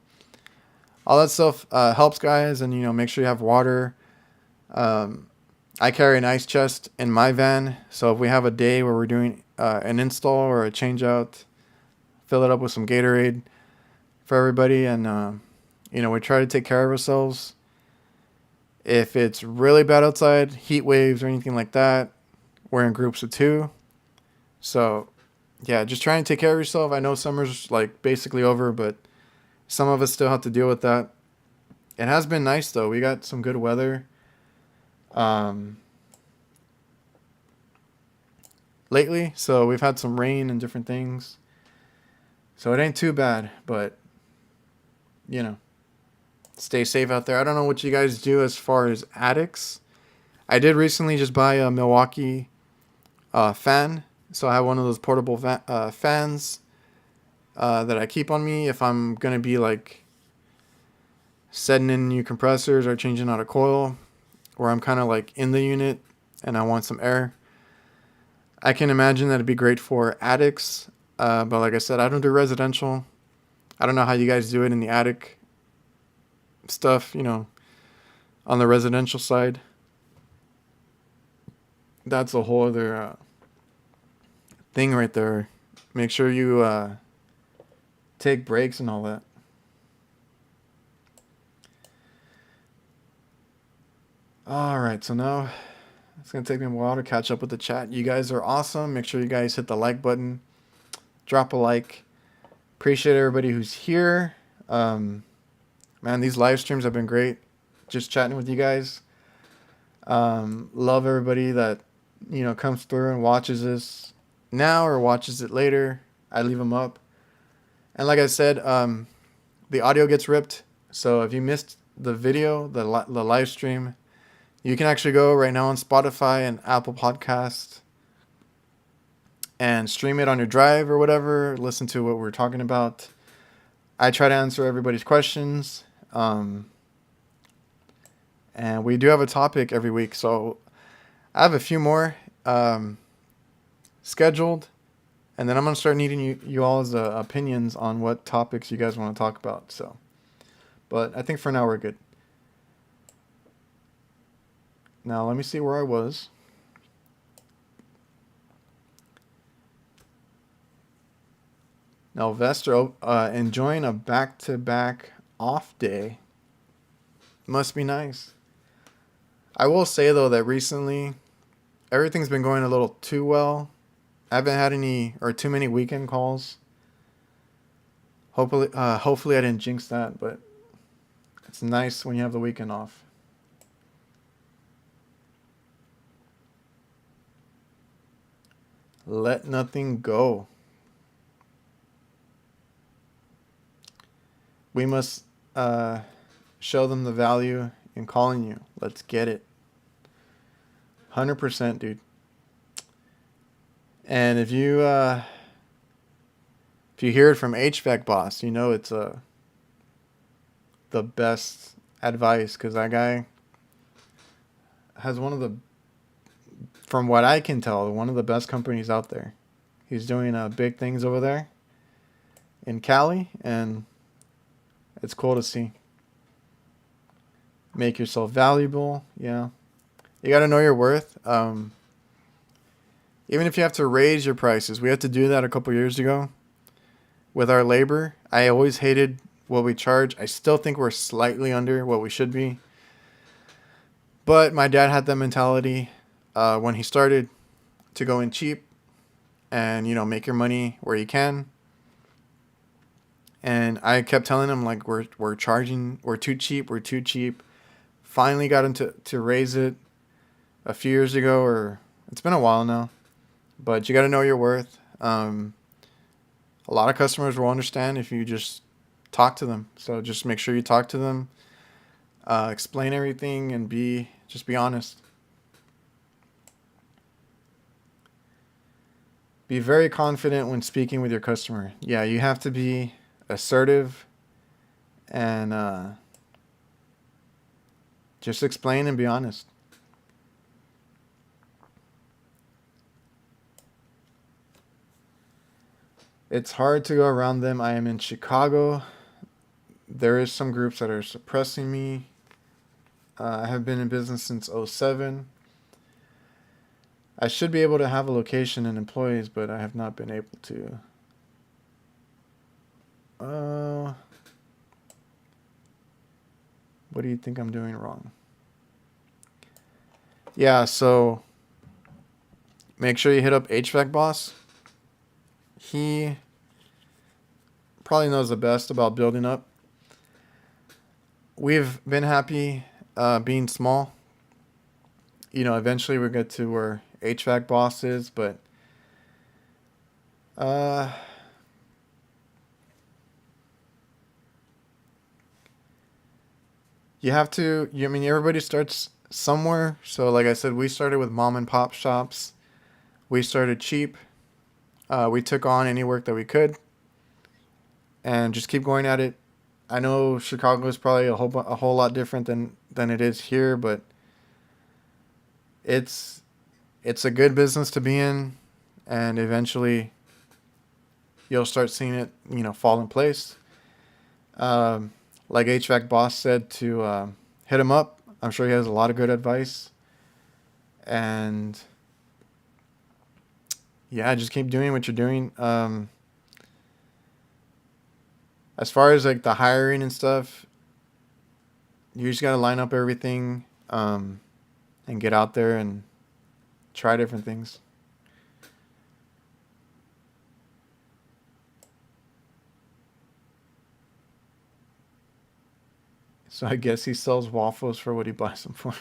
A: all that stuff helps, guys. And, make sure you have water. I carry an ice chest in my van. So if we have a day where we're doing an install or a change out, fill it up with some Gatorade for everybody. And, we try to take care of ourselves. If it's really bad outside, heat waves or anything like that, we're in groups of 2. So, yeah, just try and take care of yourself. I know summer's like basically over, but some of us still have to deal with that. It has been nice though. We got some good weather. Lately, so we've had some rain and different things. So it ain't too bad, but stay safe out there. I don't know what you guys do as far as attics. I did recently just buy a Milwaukee fan. So I have one of those portable fans that I keep on me if I'm going to be like setting in new compressors or changing out a coil, where I'm kind of like in the unit and I want some air. I can imagine that it'd be great for attics. But like I said, I don't do residential. I don't know how you guys do it in the attic stuff, on the residential side. That's a whole other thing right there. Make sure you take breaks and all that. All right, so now it's going to take me a while to catch up with the chat. You guys are awesome. Make sure you guys hit the like button. Drop a like. Appreciate everybody who's here. Man, these live streams have been great. Just chatting with you guys. Love everybody that, comes through and watches this now or watches it later. I leave them up. And like I said, the audio gets ripped. So if you missed the video, the live stream, you can actually go right now on Spotify and Apple Podcast and stream it on your drive or whatever. Listen to what we're talking about. I try to answer everybody's questions. And And we do have a topic every week. So I have a few more scheduled. And then I'm going to start needing you all's opinions on what topics you guys want to talk about. So, but I think for now we're good. Now let me see where I was. Now Vester enjoying a back-to-back off day. Must be nice. I will say though that recently everything's been going a little too well. I haven't had any or too many weekend calls. Hopefully I didn't jinx that, but it's nice when you have the weekend off. Let nothing go. We must show them the value in calling you. Let's get it. 100%, dude. And if you hear it from HVAC boss, you know it's the best advice, because that guy has one of the, from what I can tell, one of the best companies out there. He's doing big things over there in Cali, and it's cool to see. Make yourself valuable. Yeah. You got to know your worth. Even if you have to raise your prices, we had to do that a couple years ago with our labor. I always hated what we charge. I still think we're slightly under what we should be. But my dad had that mentality when he started to go in cheap and, make your money where you can. And I kept telling him, like, we're too cheap. Finally got him to raise it a few years ago, or it's been a while now. But you got to know your worth. A lot of customers will understand if you just talk to them. So just make sure you talk to them, explain everything, and be honest. Be very confident when speaking with your customer. Yeah, you have to be assertive and just explain and be honest. It's hard to go around them. I am in Chicago. There is some groups that are suppressing me. I have been in business since 2007. I should be able to have a location and employees, but I have not been able to. What do you think I'm doing wrong? Yeah, so make sure you hit up HVAC boss. He probably knows the best about building up. We've been happy being small. Eventually we'll get to where HVAC boss is, but you have to, everybody starts somewhere. So like I said, we started with mom and pop shops. We started cheap. We took on any work that we could and just keep going at it. I know Chicago is probably a whole lot different than it is here, but it's a good business to be in, and eventually you'll start seeing it, fall in place. Like HVAC boss said, to hit him up. I'm sure he has a lot of good advice. And yeah, just keep doing what you're doing. As far as like the hiring and stuff, you just got to line up everything and get out there and try different things. So I guess he sells waffles for what he buys them for.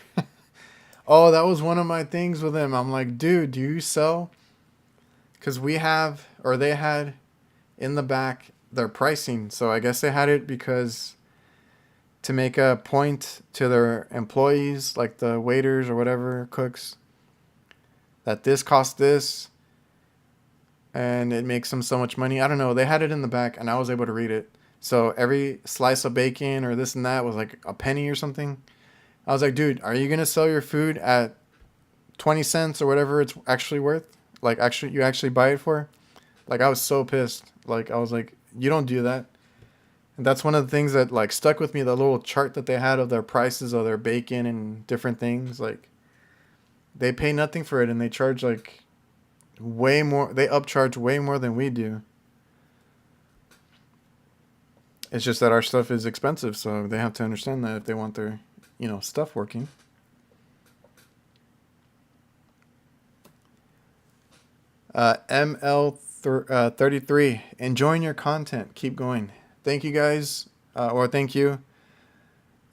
A: Oh, that was one of my things with him. I'm like, dude, do you sell? Because they had in the back their pricing. So I guess they had it because to make a point to their employees, like the waiters or whatever, cooks, that this costs this and it makes them so much money. I don't know. They had it in the back and I was able to read it. So every slice of bacon or this and that was like a penny or something. I was like, dude, are you gonna sell your food at 20 cents or whatever it's actually worth? Like, actually, you actually buy it for? Like, I was so pissed. Like, I was like, you don't do that. And that's one of the things that like stuck with me. The little chart that they had of their prices of their bacon and different things. Like, they pay nothing for it, and they charge like way more. They upcharge way more than we do. It's just that our stuff is expensive, so they have to understand that if they want their, stuff working. ML33, enjoying your content. Keep going. Thank you guys, or thank you.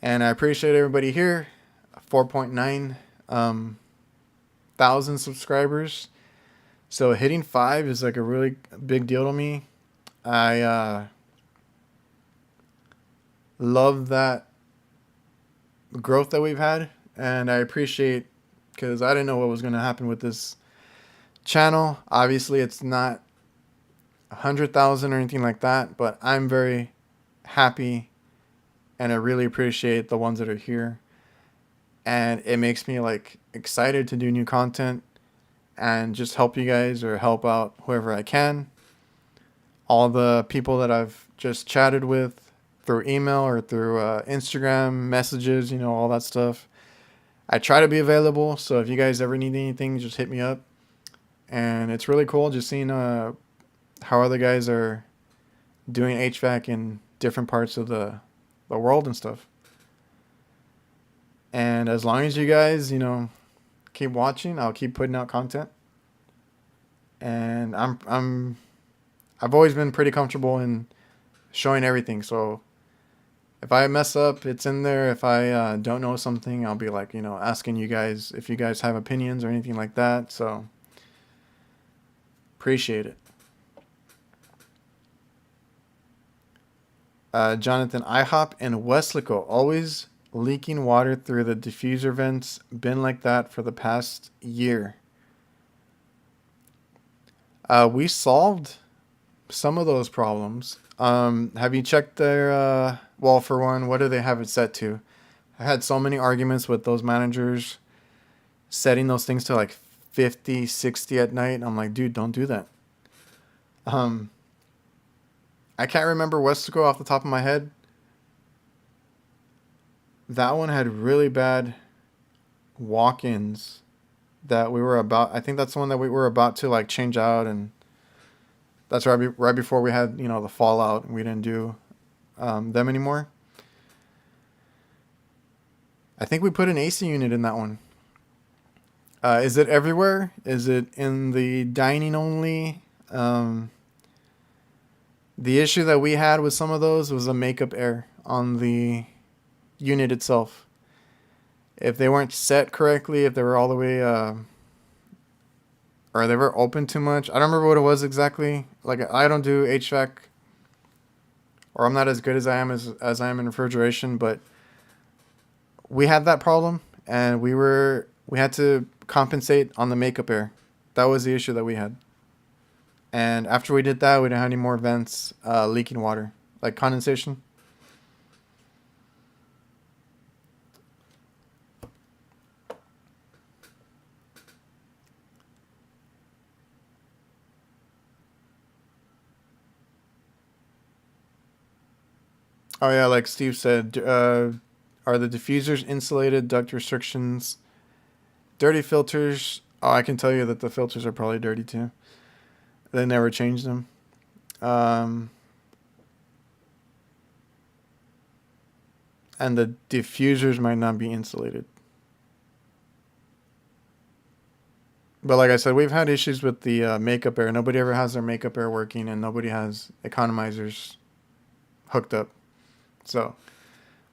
A: And I appreciate everybody here. 4.9 thousand subscribers. So hitting 5 is like a really big deal to me. I love that growth that we've had, and I appreciate, because I didn't know what was going to happen with this channel. Obviously, it's not 100,000 or anything like that, but I'm very happy, and I really appreciate the ones that are here, and it makes me like excited to do new content and just help you guys or help out whoever I can. All the people that I've just chatted with through email or through Instagram messages, all that stuff. I try to be available, so if you guys ever need anything, just hit me up. And it's really cool just seeing how other guys are doing HVAC in different parts of the world and stuff. And as long as you guys, keep watching, I'll keep putting out content. And I've always been pretty comfortable in showing everything, so if I mess up, it's in there. If I don't know something, I'll be like, asking you guys if you guys have opinions or anything like that. So, appreciate it. Jonathan, IHOP and Westlaco always leaking water through the diffuser vents. Been like that for the past year. We solved some of those problems. Have you checked their, well, for one, what do they have it set to? I had so many arguments with those managers setting those things to like 50, 60 at night. I'm like, dude, don't do that. I can't remember Westlaco off the top of my head. That one had really bad walk-ins that we were about. I think that's the one that we were about to like change out, and that's right before we had, the fallout, and we didn't do them anymore. I think we put an AC unit in that one. Is it everywhere? Is it in the dining only? The issue that we had with some of those was a makeup air on the unit itself. If they weren't set correctly, if they were all the way, or they were open too much. I don't remember what it was exactly. Like, I don't do HVAC, or I'm not as good as I am as I am in refrigeration, but we had that problem, and we had to compensate on the makeup air. That was the issue that we had. And after we did that, we didn't have any more vents leaking water, like condensation. Oh yeah, like Steve said, are the diffusers insulated? Duct restrictions, dirty filters. Oh, I can tell you that the filters are probably dirty too. They never changed them. And the diffusers might not be insulated. But like I said, we've had issues with the makeup air. Nobody ever has their makeup air working, and nobody has economizers hooked up. So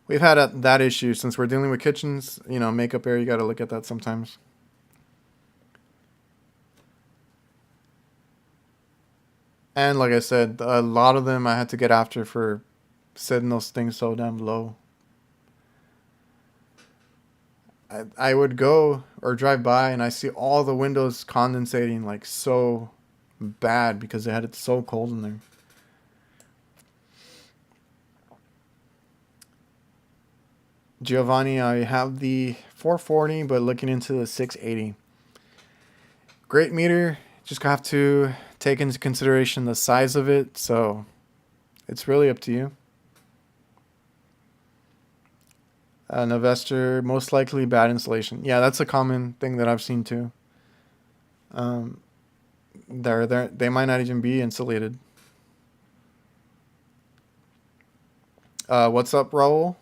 A: we've had that issue since we're dealing with kitchens. Makeup air, you got to look at that sometimes. And like I said, a lot of them I had to get after for setting those things so damn low. I would go or drive by and I see all the windows condensating like so bad because they had it so cold in there. Giovanni, I have the 440, but looking into the 680. Great meter. Just have to take into consideration the size of it. So it's really up to you. Hvacr, most likely bad insulation. Yeah, that's a common thing that I've seen too. They might not even be insulated. What's up, Raul?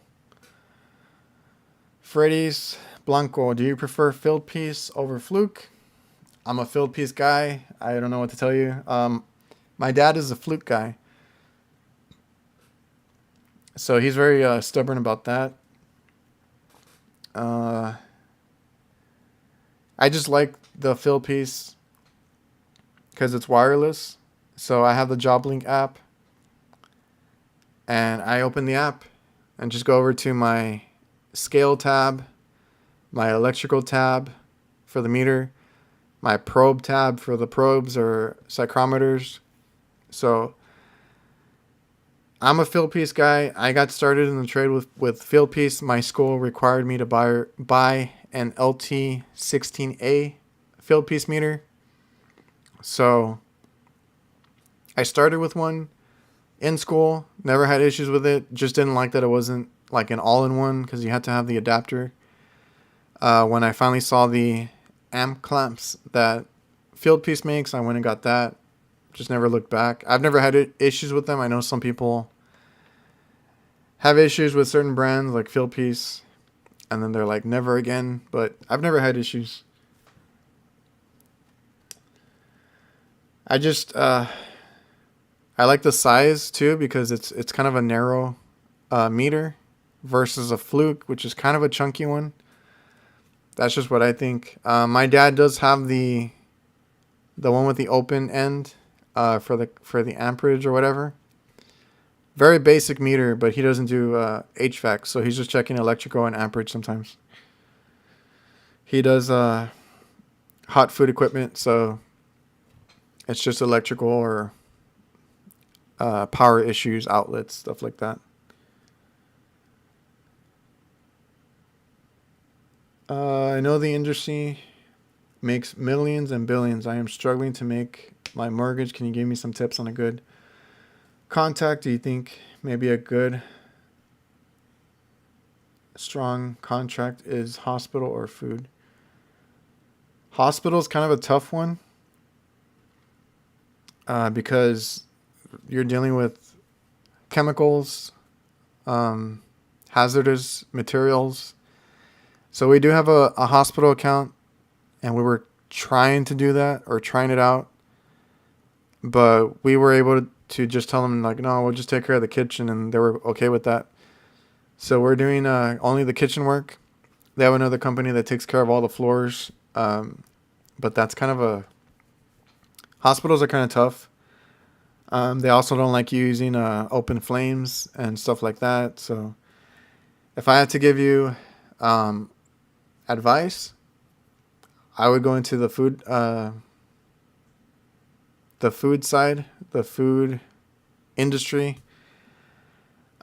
A: Freddy's Blanco, do you prefer filled piece over fluke? I'm a filled piece guy. I don't know what to tell you. My dad is a fluke guy, so he's very stubborn about that. I just like the filled piece because it's wireless. So I have the JobLink app, and I open the app and just go over to my scale tab, my electrical tab for the meter, my probe tab for the probes or psychrometers. So I'm a field piece guy. I got started in the trade with field piece. My school required me to buy an LT16A field piece meter. So I started with one in school, never had issues with it. Just didn't like that it wasn't like an all-in-one because you had to have the adapter. When I finally saw the amp clamps that field piece makes, I went and got that. Just never looked back. I've never had issues with them. I know some people have issues with certain brands like field piece, and then they're like never again, but I've never had issues. I just I like the size too because it's kind of a narrow meter versus a fluke, which is kind of a chunky one. That's just what I think. My dad does have the one with the open end for the amperage or whatever. Very basic meter, but he doesn't do HVAC, so he's just checking electrical and amperage sometimes. He does hot food equipment, so it's just electrical or power issues, outlets, stuff like that. I know the industry makes millions and billions. I am struggling to make my mortgage. Can you give me some tips on a good contact? Do you think maybe a good, strong contract is hospital or food? Hospital is kind of a tough one because you're dealing with chemicals, hazardous materials. So we do have a hospital account, and we were trying to do that or trying it out. But we were able to just tell them, like, no, we'll just take care of the kitchen, and they were okay with that. So we're doing only the kitchen work. They have another company that takes care of all the floors. But that's kind of a... Hospitals are kind of tough. They also don't like you using open flames and stuff like that. So if I had to give you advice, I would go into the food side, the food industry.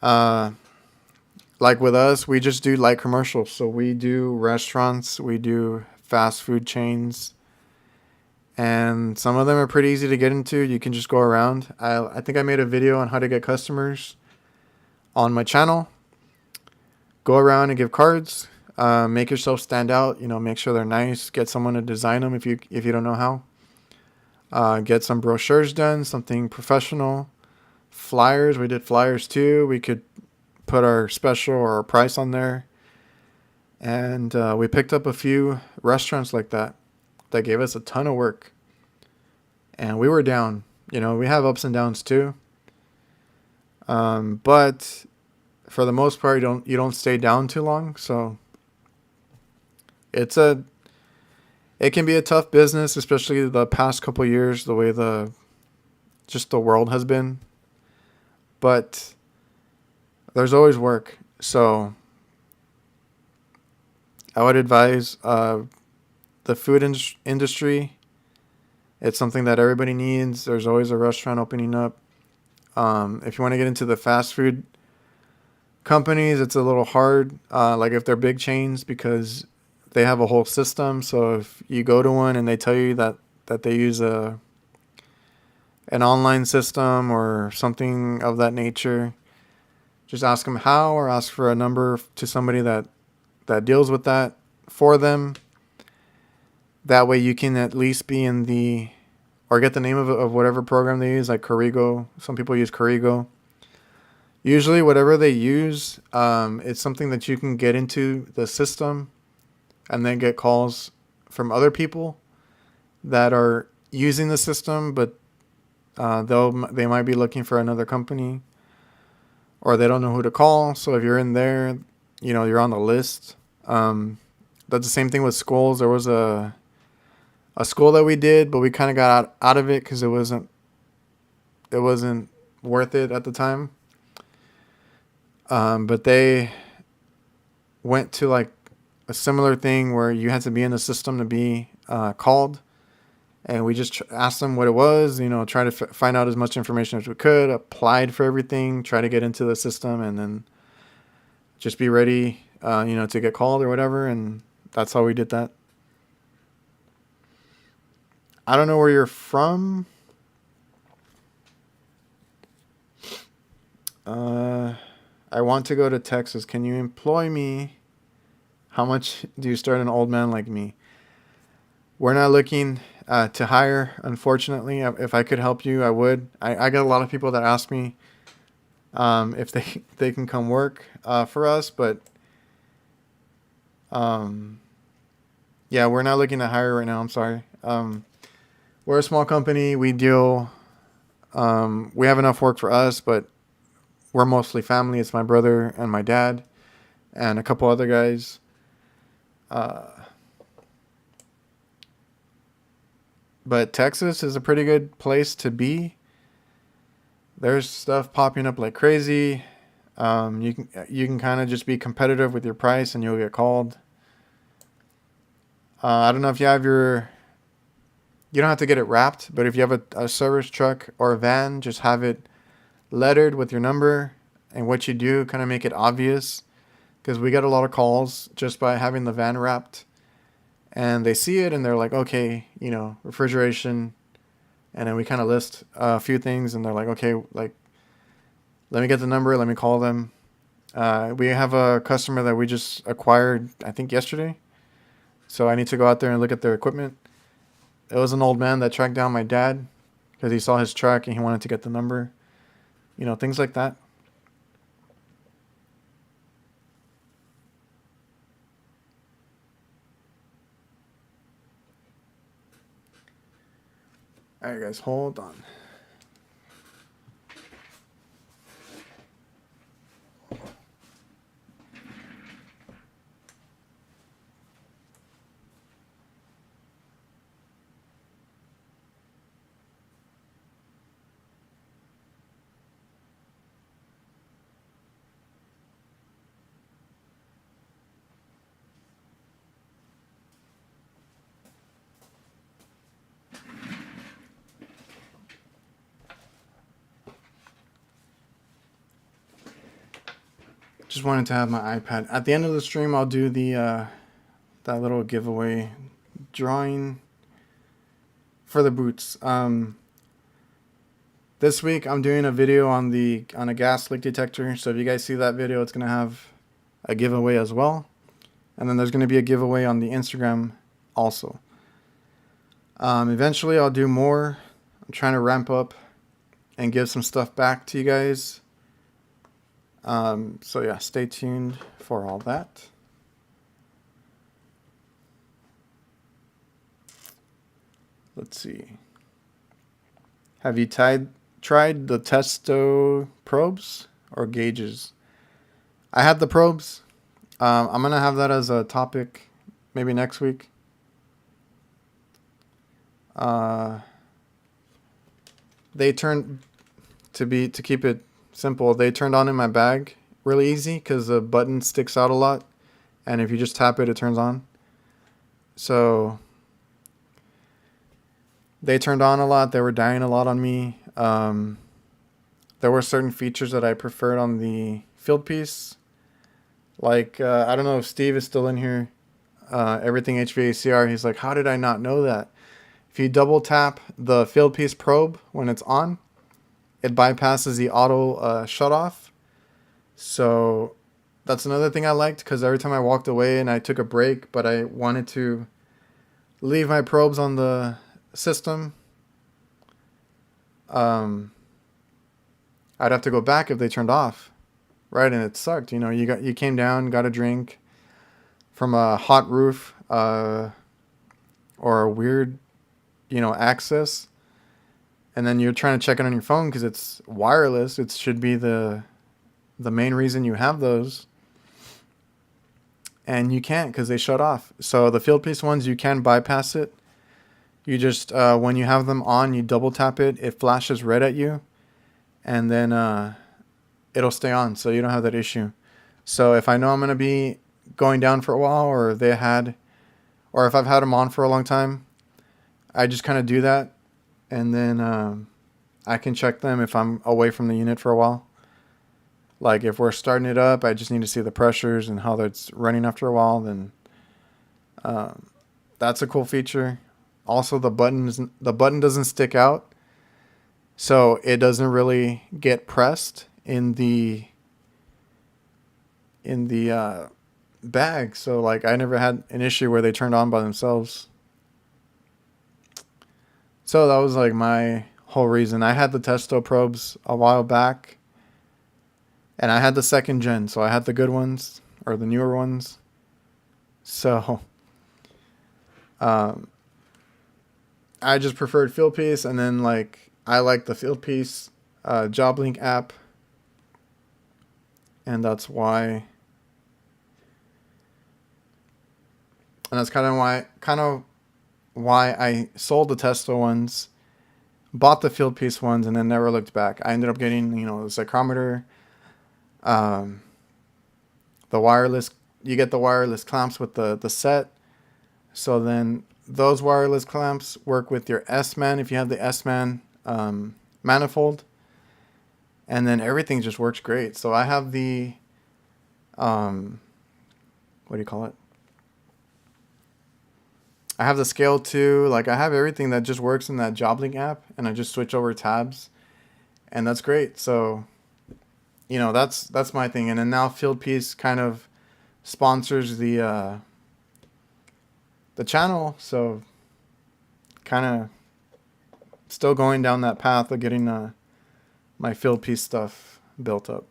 A: Like with us, we just do light commercials. So we do restaurants, we do fast food chains, and some of them are pretty easy to get into. You can just go around. I think I made a video on how to get customers on my channel. Go around and give cards. Make yourself stand out. Make sure they're nice. Get someone to design them if you don't know how. Get some brochures done, something professional. Flyers. We did flyers too. We could put our special or our price on there. And we picked up a few restaurants like that gave us a ton of work. And we were down. We have ups and downs too. But for the most part, you don't stay down too long. So it can be a tough business, especially the past couple years, the way the world has been. But there's always work. So I would advise the food industry. It's something that everybody needs. There's always a restaurant opening up. If you want to get into the fast food companies, it's a little hard, like if they're big chains, because they have a whole system. So if you go to one and they tell you that they use an online system or something of that nature, just ask them how, or ask for a number to somebody that deals with that for them. That way you can at least be in the, or get the name of whatever program they use, like Corrigo. Some people use Corrigo. Usually whatever they use, it's something that you can get into the system and then get calls from other people that are using the system, but they might be looking for another company, or they don't know who to call. So if you're in there, you're on the list. That's the same thing with schools. There was a school that we did, but we kind of got out of it because it wasn't worth it at the time. But they went to like a similar thing where you had to be in the system to be called. And we just asked them what it was, try to find out as much information as we could, applied for everything, try to get into the system, and then just be ready, to get called or whatever. And that's how we did that. I don't know where you're from. I want to go to Texas. Can you employ me? How much do you start an old man like me? We're not looking to hire, unfortunately. If I could help you, I would. I get a lot of people that ask me if they can come work for us, but yeah, we're not looking to hire right now. I'm sorry. We're a small company. We have enough work for us, but we're mostly family. It's my brother and my dad and a couple other guys. But Texas is a pretty good place to be. There's stuff popping up like crazy. You can kind of just be competitive with your price and you'll get called. I don't know if you have you don't have to get it wrapped, but if you have a service truck or a van, just have it lettered with your number and what you do, kind of make it obvious, because we get a lot of calls just by having the van wrapped, and they see it and they're like, okay, refrigeration, and then we kind of list a few things and they're like, okay, like, let me get the number, let me call them. We have a customer that we just acquired, I think yesterday, so I need to go out there and look at their equipment. It was an old man that tracked down my dad because he saw his truck and he wanted to get the number. Things like that. All right, guys, hold on. Just wanted to have my iPad. At the end of the stream, I'll do that little giveaway drawing for the boots. This week I'm doing a video on a gas leak detector. So if you guys see that video, it's gonna have a giveaway as well, and then there's gonna be a giveaway on the Instagram also. Eventually I'll do more. I'm trying to ramp up and give some stuff back to you guys. So yeah, stay tuned for all that. Let's see. Have you tried the testo probes or gauges? I had the probes. I'm gonna have that as a topic maybe next week. They turned to keep it simple. They turned on in my bag really easy because the button sticks out a lot, and if you just tap it, it turns on. So they turned on a lot. They were dying a lot on me. There were certain features that I preferred on the field piece. Like, I don't know if Steve is still in here. Everything HVACR, he's like, how did I not know that? If you double tap the field piece probe when it's on, it bypasses the auto shut off. So that's another thing I liked, because every time I walked away and I took a break, but I wanted to leave my probes on the system, I'd have to go back if they turned off, right? And it sucked. You came down, got a drink from a hot roof, or a weird, access, and then you're trying to check it on your phone because it's wireless. It should be the main reason you have those, and you can't because they shut off. So the field piece ones, you can bypass it. You just when you have them on, you double tap it. It flashes red at you, and then it'll stay on, so you don't have that issue. So if I know I'm gonna be going down for a while, or if I've had them on for a long time, I just kind of do that, and then I can check them if I'm away from the unit for a while. Like if we're starting it up, I just need to see the pressures and how that's running after a while. Then that's a cool feature. Also, the button doesn't stick out, so it doesn't really get pressed in the bag. So like I never had an issue where they turned on by themselves. So that was like my whole reason. I had the Testo probes a while back, and I had the second gen, so I had the good ones, or the newer ones. So I just preferred field piece, and then like I like the field piece JobLink app, and that's why. And that's kind of why I sold the Testo ones, bought the field piece ones, and then never looked back. I ended up getting, the psychrometer, the wireless. You get the wireless clamps with the set. So then those wireless clamps work with your S-Man if you have the S-Man manifold, and then everything just works great. So I have the what do you call it? I have the scale too. Like I have everything that just works in that JobLink app, and I just switch over tabs, and that's great. So, that's my thing. And then now Fieldpiece kind of sponsors the channel, so kind of still going down that path of getting my Fieldpiece stuff built up.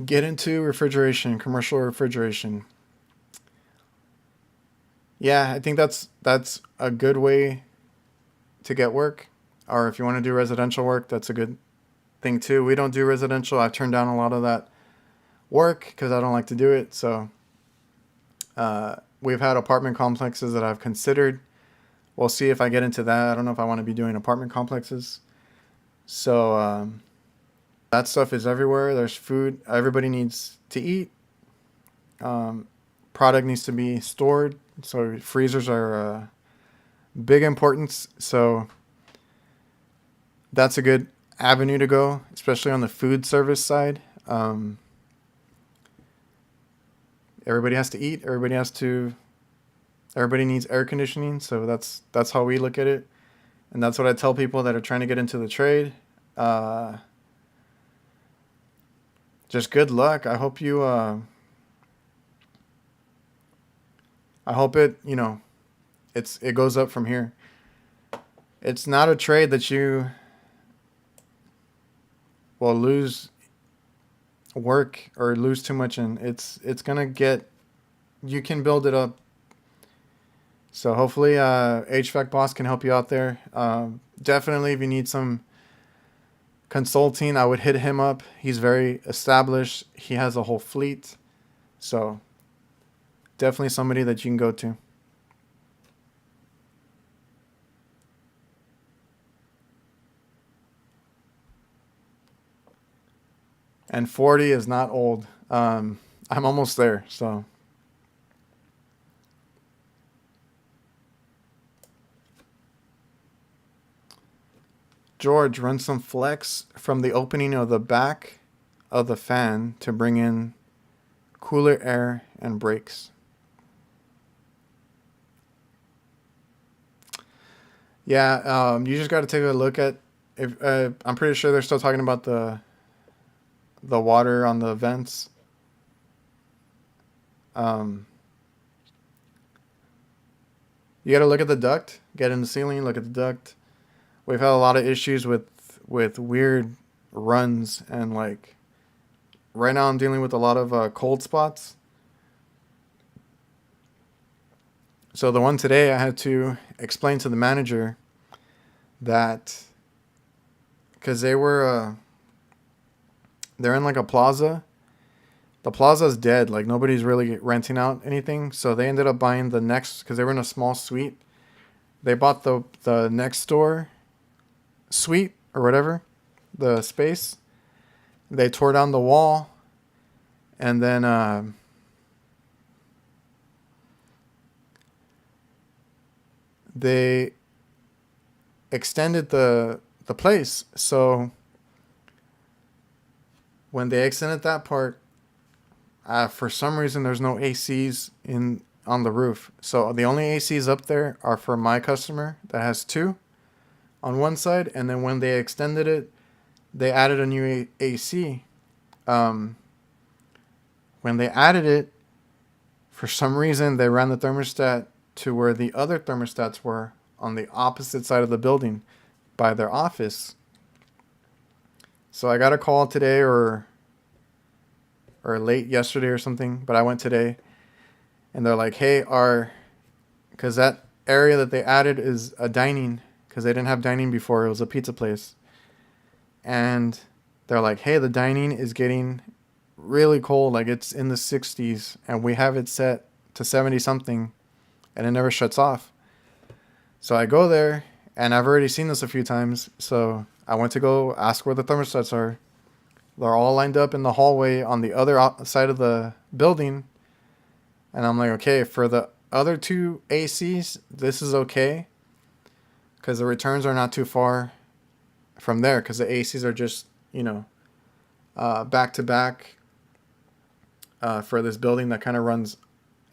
A: Get into refrigeration, commercial refrigeration. Yeah, I think that's a good way to get work. Or if you want to do residential work, that's a good thing too. We don't do residential. I've turned down a lot of that work because I don't like to do it. So we've had apartment complexes that I've considered. We'll see if I get into that. I don't know if I want to be doing apartment complexes. So that stuff is everywhere. There's food. Everybody needs to eat. Product needs to be stored. So freezers are big importance. So that's a good avenue to go, especially on the food service side. Everybody has to eat. Everybody needs air conditioning. So that's how we look at it. And that's what I tell people that are trying to get into the trade. Just good luck. I hope you, I hope it, it goes up from here. It's not a trade that you will lose work or lose too much in. It's going to you can build it up. So hopefully, HVAC Boss can help you out there. Definitely if you need some consulting, I would hit him up. He's very established. He has a whole fleet. So definitely somebody that you can go to. And 40 is not old. I'm almost there. So George, run some flex from the opening of the back of the fan to bring in cooler air and brakes. Yeah, you just got to take a look at. If I'm pretty sure they're still talking about the water on the vents. Um, you got to look at the duct. Get in the ceiling. Look at the duct. We've had a lot of issues with weird runs, and like right now I'm dealing with a lot of cold spots. So the one today, I had to explain to the manager that because they're in like a plaza. The plaza's dead. Like nobody's really renting out anything. So they ended up buying the next, because they were in a small suite. They bought the next door suite or whatever, the space. They tore down the wall, and then they extended the place. So when they extended that part, for some reason there's no ACs in on the roof. So the only ACs up there are for my customer that has two on one side, and then when they extended it, they added a new AC. When they added it, for some reason they ran the thermostat to where the other thermostats were on the opposite side of the building by their office. So I got a call today or late yesterday or something, but I went today, and they're like, hey, because that area that they added is a dining, because they didn't have dining before. It was a pizza place. And they're like, hey, the dining is getting really cold. Like it's in the 60s, and we have it set to 70 something, and it never shuts off. So I go there, and I've already seen this a few times. So I went to go ask where the thermostats are. They're all lined up in the hallway on the other side of the building. And I'm like, okay, for the other two ACs, this is okay, because the returns are not too far from there, because the ACs are just, back to back for this building that kind of runs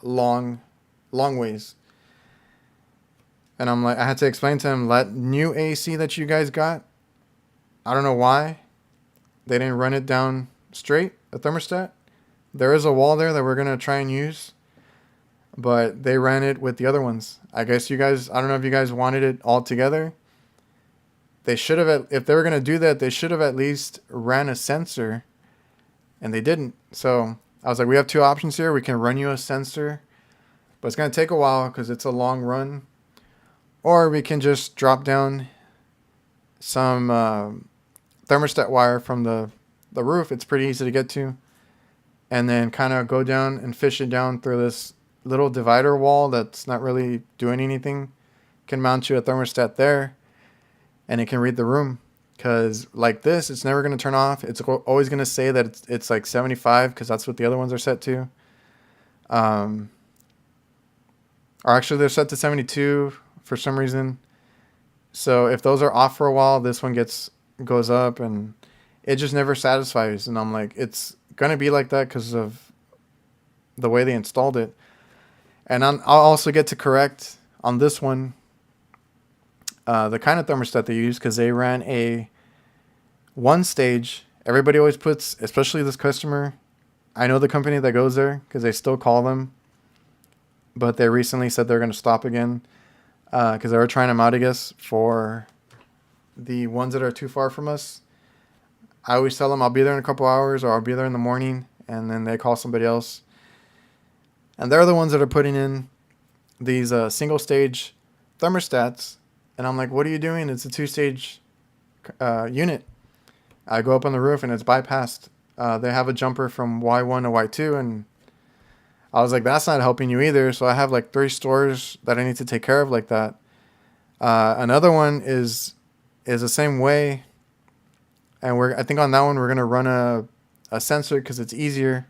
A: long ways. And I'm like, I had to explain to him, that new AC that you guys got, I don't know why they didn't run it down straight, the thermostat. There is a wall there that we're going to try and use, but they ran it with the other ones. I guess you guys, I don't know if you guys wanted it all together. They should have, if they were going to do that, they should have at least ran a sensor, and they didn't. So I was like, we have two options here. We can run you a sensor, but it's going to take a while because it's a long run. Or we can just drop down some thermostat wire from the roof. It's pretty easy to get to. And then kind of go down and fish it down through this little divider wall that's not really doing anything. Can mount you a thermostat there, and it can read the room. Because like this, it's never going to turn off. It's always going to say that it's like 75, because that's what the other ones are set to. Or actually, they're set to 72 for some reason. So if those are off for a while, this one goes up, and it just never satisfies. And I'm like, it's going to be like that because of the way they installed it. And I'll also get to correct on this one the kind of thermostat they use, because they ran a one stage. Everybody always puts, especially this customer, I know the company that goes there because they still call them, but they recently said they're going to stop again because they were trying them out, I guess, for the ones that are too far from us. I always tell them I'll be there in a couple hours, or I'll be there in the morning, and then they call somebody else. And they're the ones that are putting in these single stage thermostats. And I'm like, what are you doing? It's a two-stage unit. I go up on the roof, and it's bypassed. They have a jumper from Y1 to Y2, and I was like, that's not helping you either. So I have like 3 stores that I need to take care of like that. Another one is the same way. And I think on that one, we're going to run a sensor because it's easier.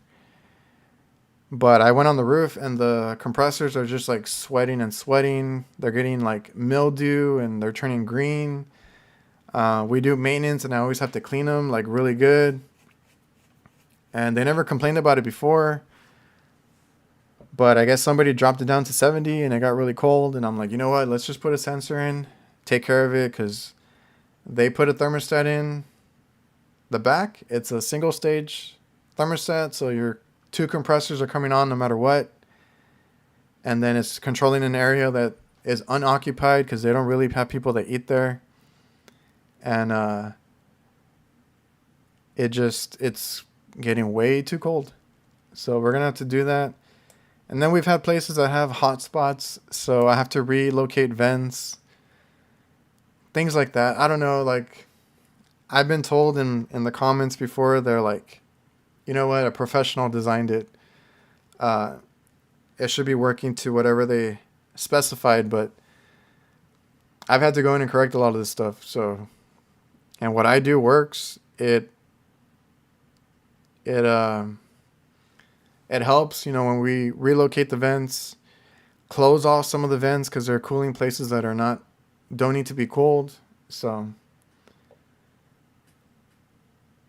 A: But I went on the roof, and the compressors are just like sweating and sweating. They're getting like mildew, and they're turning green. We do maintenance, and I always have to clean them like really good. And they never complained about it before. But I guess somebody dropped it down to 70 and it got really cold. And I'm like, you know what? Let's just put a sensor in, take care of it, because they put a thermostat in the back. It's a single stage thermostat. So your two compressors are coming on no matter what. And then it's controlling an area that is unoccupied because they don't really have people that eat there. And it's getting way too cold. So we're going to have to do that. And then we've had places that have hot spots, so I have to relocate vents, things like that. I don't know, like, I've been told in the comments before, they're like, you know what, a professional designed it. It should be working to whatever they specified, but I've had to go in and correct a lot of this stuff. So, and what I do works. It helps, you know, when we relocate the vents, close off some of the vents because they're cooling places that don't need to be cooled. So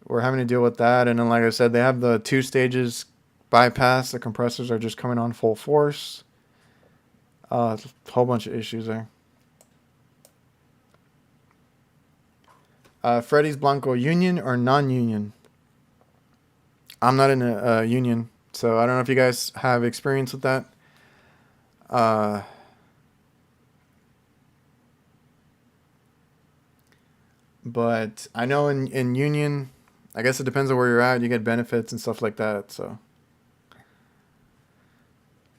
A: we're having to deal with that. And then, like I said, they have the 2 stages bypass. The compressors are just coming on full force. A whole bunch of issues there. Freddy's Blanco, union or non-union? I'm not in a union, so I don't know if you guys have experience with that. But I know in union, I guess it depends on where you're at. You get benefits and stuff like that. So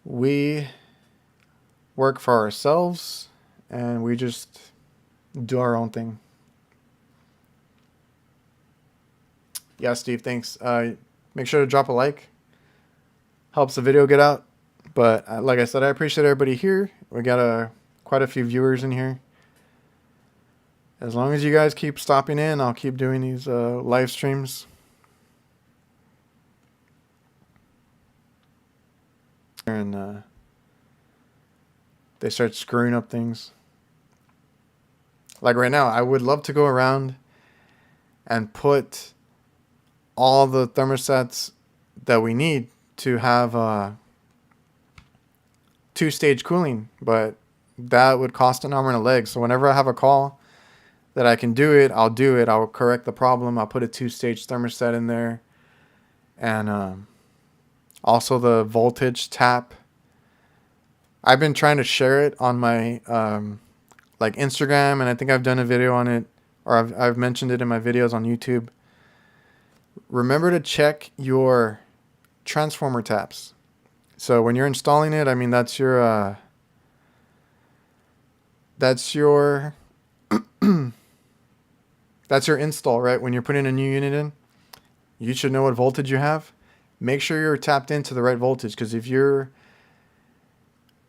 A: we work for ourselves and we just do our own thing. Yeah, Steve, thanks. Make sure to drop a like. Helps the video get out. But like I said, I appreciate everybody here. We got quite a few viewers in here. As long as you guys keep stopping in, I'll keep doing these live streams. And they start screwing up things. Like right now, I would love to go around and put all the thermostats that we need to have 2-stage cooling, but that would cost an arm and a leg. So whenever I have a call that I can do it, I'll do it. I'll correct the problem. I'll put a 2-stage thermostat in there. And also the voltage tap. I've been trying to share it on my like Instagram, and I think I've done a video on it, or I've mentioned it in my videos on YouTube. Remember to check your transformer taps. So when you're installing it, I mean, that's your that's your install, right? When you're putting a new unit in, you should know what voltage you have. Make sure you're tapped into the right voltage, because if you're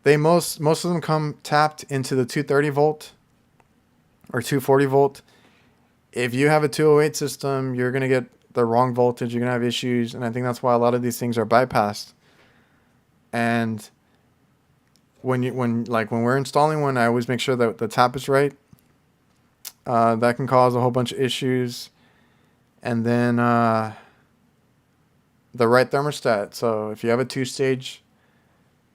A: most of them come tapped into the 230 volt or 240 volt. If you have a 208 system, you're going to get the wrong voltage. You're going to have issues. And I think that's why a lot of these things are bypassed. And when we're installing one, I always make sure that the tap is right. That can cause a whole bunch of issues. And then the right thermostat. So if you have a 2-stage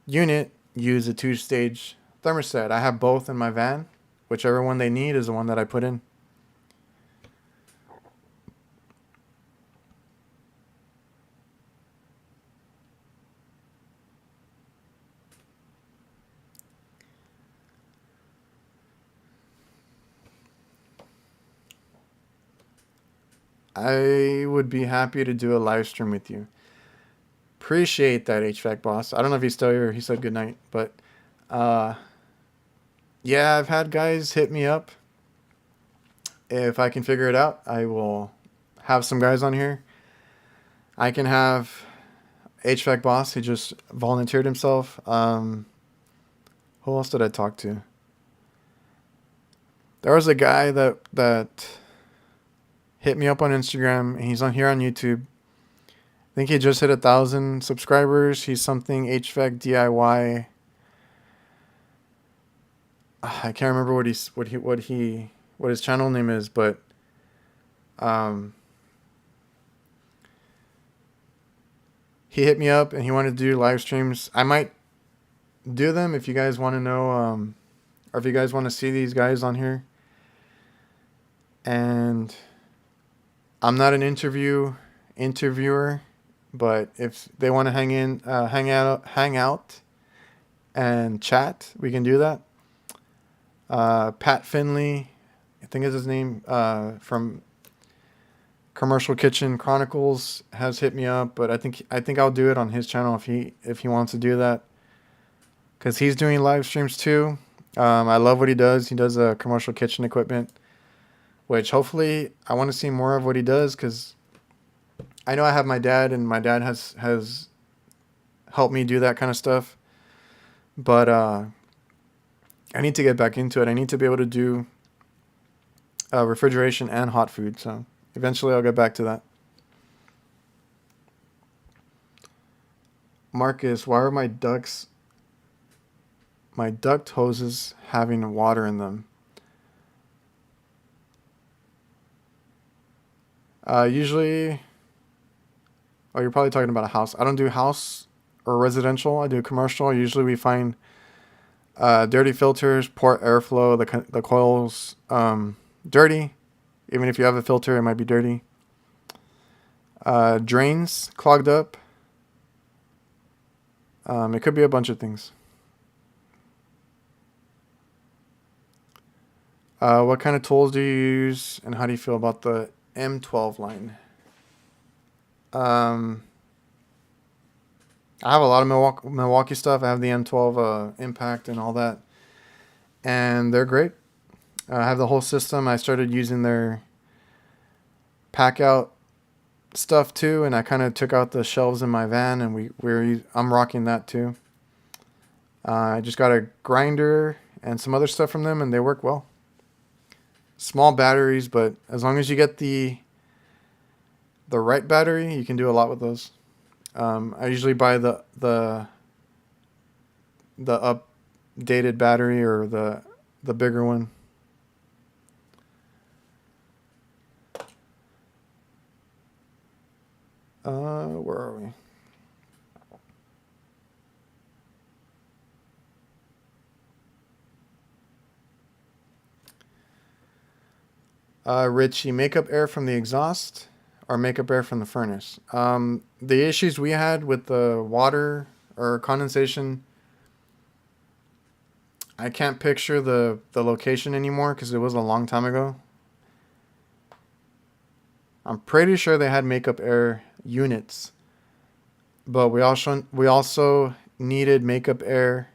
A: unit, use a 2-stage thermostat. I have both in my van. Whichever one they need is the one that I put in. I would be happy to do a live stream with you. Appreciate that, HVAC boss. I don't know if he's still here. He said good night. But yeah, I've had guys hit me up. If I can figure it out, I will have some guys on here. I can have HVAC boss. He just volunteered himself. Who else did I talk to? There was a guy that hit me up on Instagram. He's on here on YouTube. I think he just hit 1,000 subscribers. He's something HVAC DIY. I can't remember what he what his channel name is, but um, he hit me up and he wanted to do live streams. I might do them if you guys want to know, or if you guys want to see these guys on here. And I'm not an interviewer, but if they want to hang out and chat, we can do that. Pat Finley, I think is his name, from Commercial Kitchen Chronicles, has hit me up, but I think I'll do it on his channel if he wants to do that, because he's doing live streams too. I love what he does. He does commercial kitchen equipment, which hopefully I want to see more of what he does, because I know I have my dad, and my dad has helped me do that kind of stuff, but I need to get back into it. I need to be able to do refrigeration and hot food, so eventually I'll get back to that. Marcus, why are my duct hoses having water in them? Usually, oh, you're probably talking about a house. I don't do house or residential. I do commercial. Usually we find dirty filters, poor airflow, the coils dirty. Even if you have a filter, it might be dirty. Drains clogged up. It could be a bunch of things. What kind of tools do you use, and how do you feel about the M12 line? I have a lot of Milwaukee stuff. I have the M12 Impact and all that, and they're great. I have the whole system. I started using their pack out stuff too, and I kind of took out the shelves in my van, and I'm rocking that too. I just got a grinder and some other stuff from them, and they work well. Small batteries, but as long as you get the right battery, you can do a lot with those. I usually buy the updated battery, or the bigger one. Where are we? Richie, makeup air from the exhaust or makeup air from the furnace? The issues we had with the water or condensation, I can't picture the location anymore because it was a long time ago. I'm pretty sure they had makeup air units, but we also needed makeup air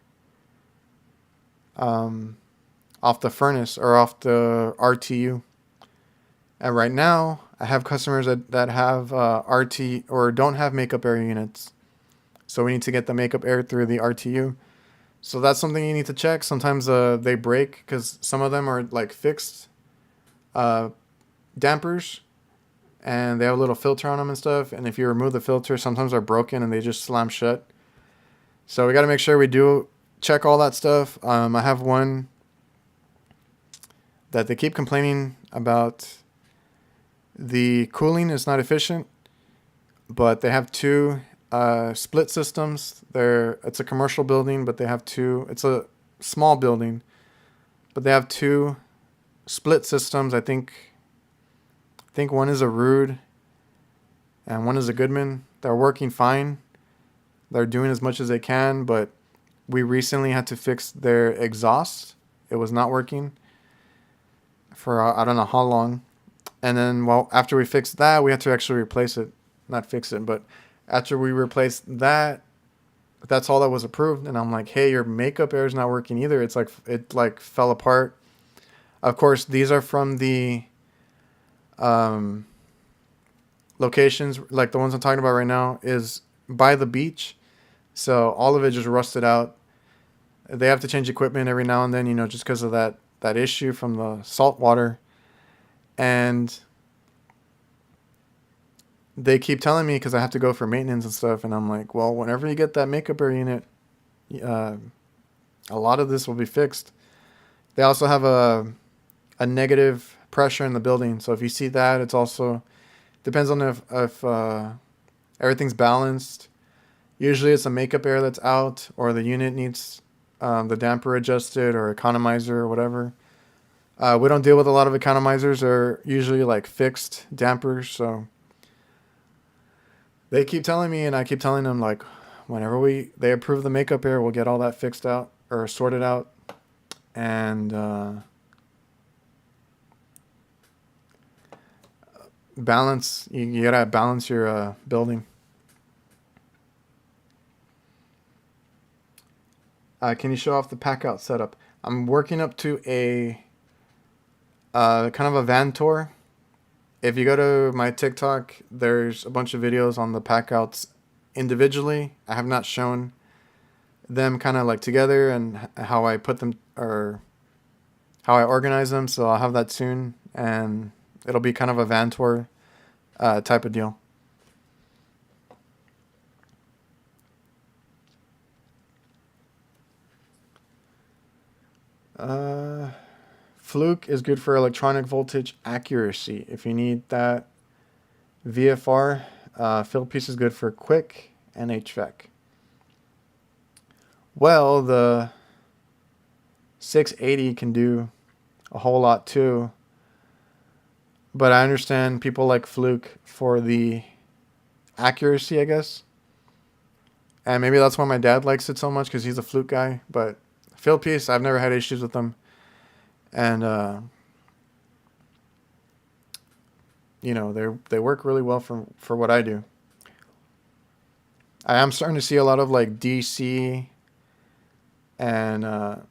A: off the furnace or off the RTU. And right now, I have customers that have RT or don't have makeup air units, so we need to get the makeup air through the RTU. So that's something you need to check. Sometimes they break because some of them are like fixed dampers, and they have a little filter on them and stuff. And if you remove the filter, sometimes they're broken and they just slam shut. So we got to make sure we do check all that stuff. I have one that they keep complaining about. The cooling is not efficient, but they have two split systems. It's a commercial building, but they have two. It's a small building, but they have two split systems. I think one is a Rude and one is a Goodman. They're working fine. They're doing as much as they can, but we recently had to fix their exhaust. It was not working for I don't know how long. And then, after we fixed that, we had to actually replace it. Not fix it, but after we replaced that, that's all that was approved. And I'm like, hey, your makeup air is not working either. It fell apart. Of course, these are from the locations, like the ones I'm talking about right now, is by the beach. So all of it just rusted out. They have to change equipment every now and then, just because of that issue from the salt water. And they keep telling me, because I have to go for maintenance and stuff, and I'm like, well, whenever you get that makeup air unit, a lot of this will be fixed. They also have a a negative pressure in the building. So if you see that, it's also depends on if everything's balanced. Usually it's a makeup air that's out, or the unit needs the damper adjusted or economizer or whatever. We don't deal with a lot of economizers. They're usually like fixed dampers. So they keep telling me, and I keep telling them, like, whenever they approve the makeup air, we'll get all that fixed out or sorted out. And balance, you gotta balance your building. Can you show off the pack out setup? I'm working up to a kind of a van tour. If you go to my TikTok, there's a bunch of videos on the pack outs individually. I have not shown them kind of like together and how I put them or how I organize them. So I'll have that soon, and it'll be kind of a van tour type of deal. Fluke is good for electronic voltage accuracy. If you need that, VFR. Field piece is good for quick and HVAC. Well, the 680 can do a whole lot too, but I understand people like Fluke for the accuracy, I guess. And maybe that's why my dad likes it so much, because he's a Fluke guy. But field piece, I've never had issues with them. And you know, they work really well for what I do. I am starting to see a lot of like DC and the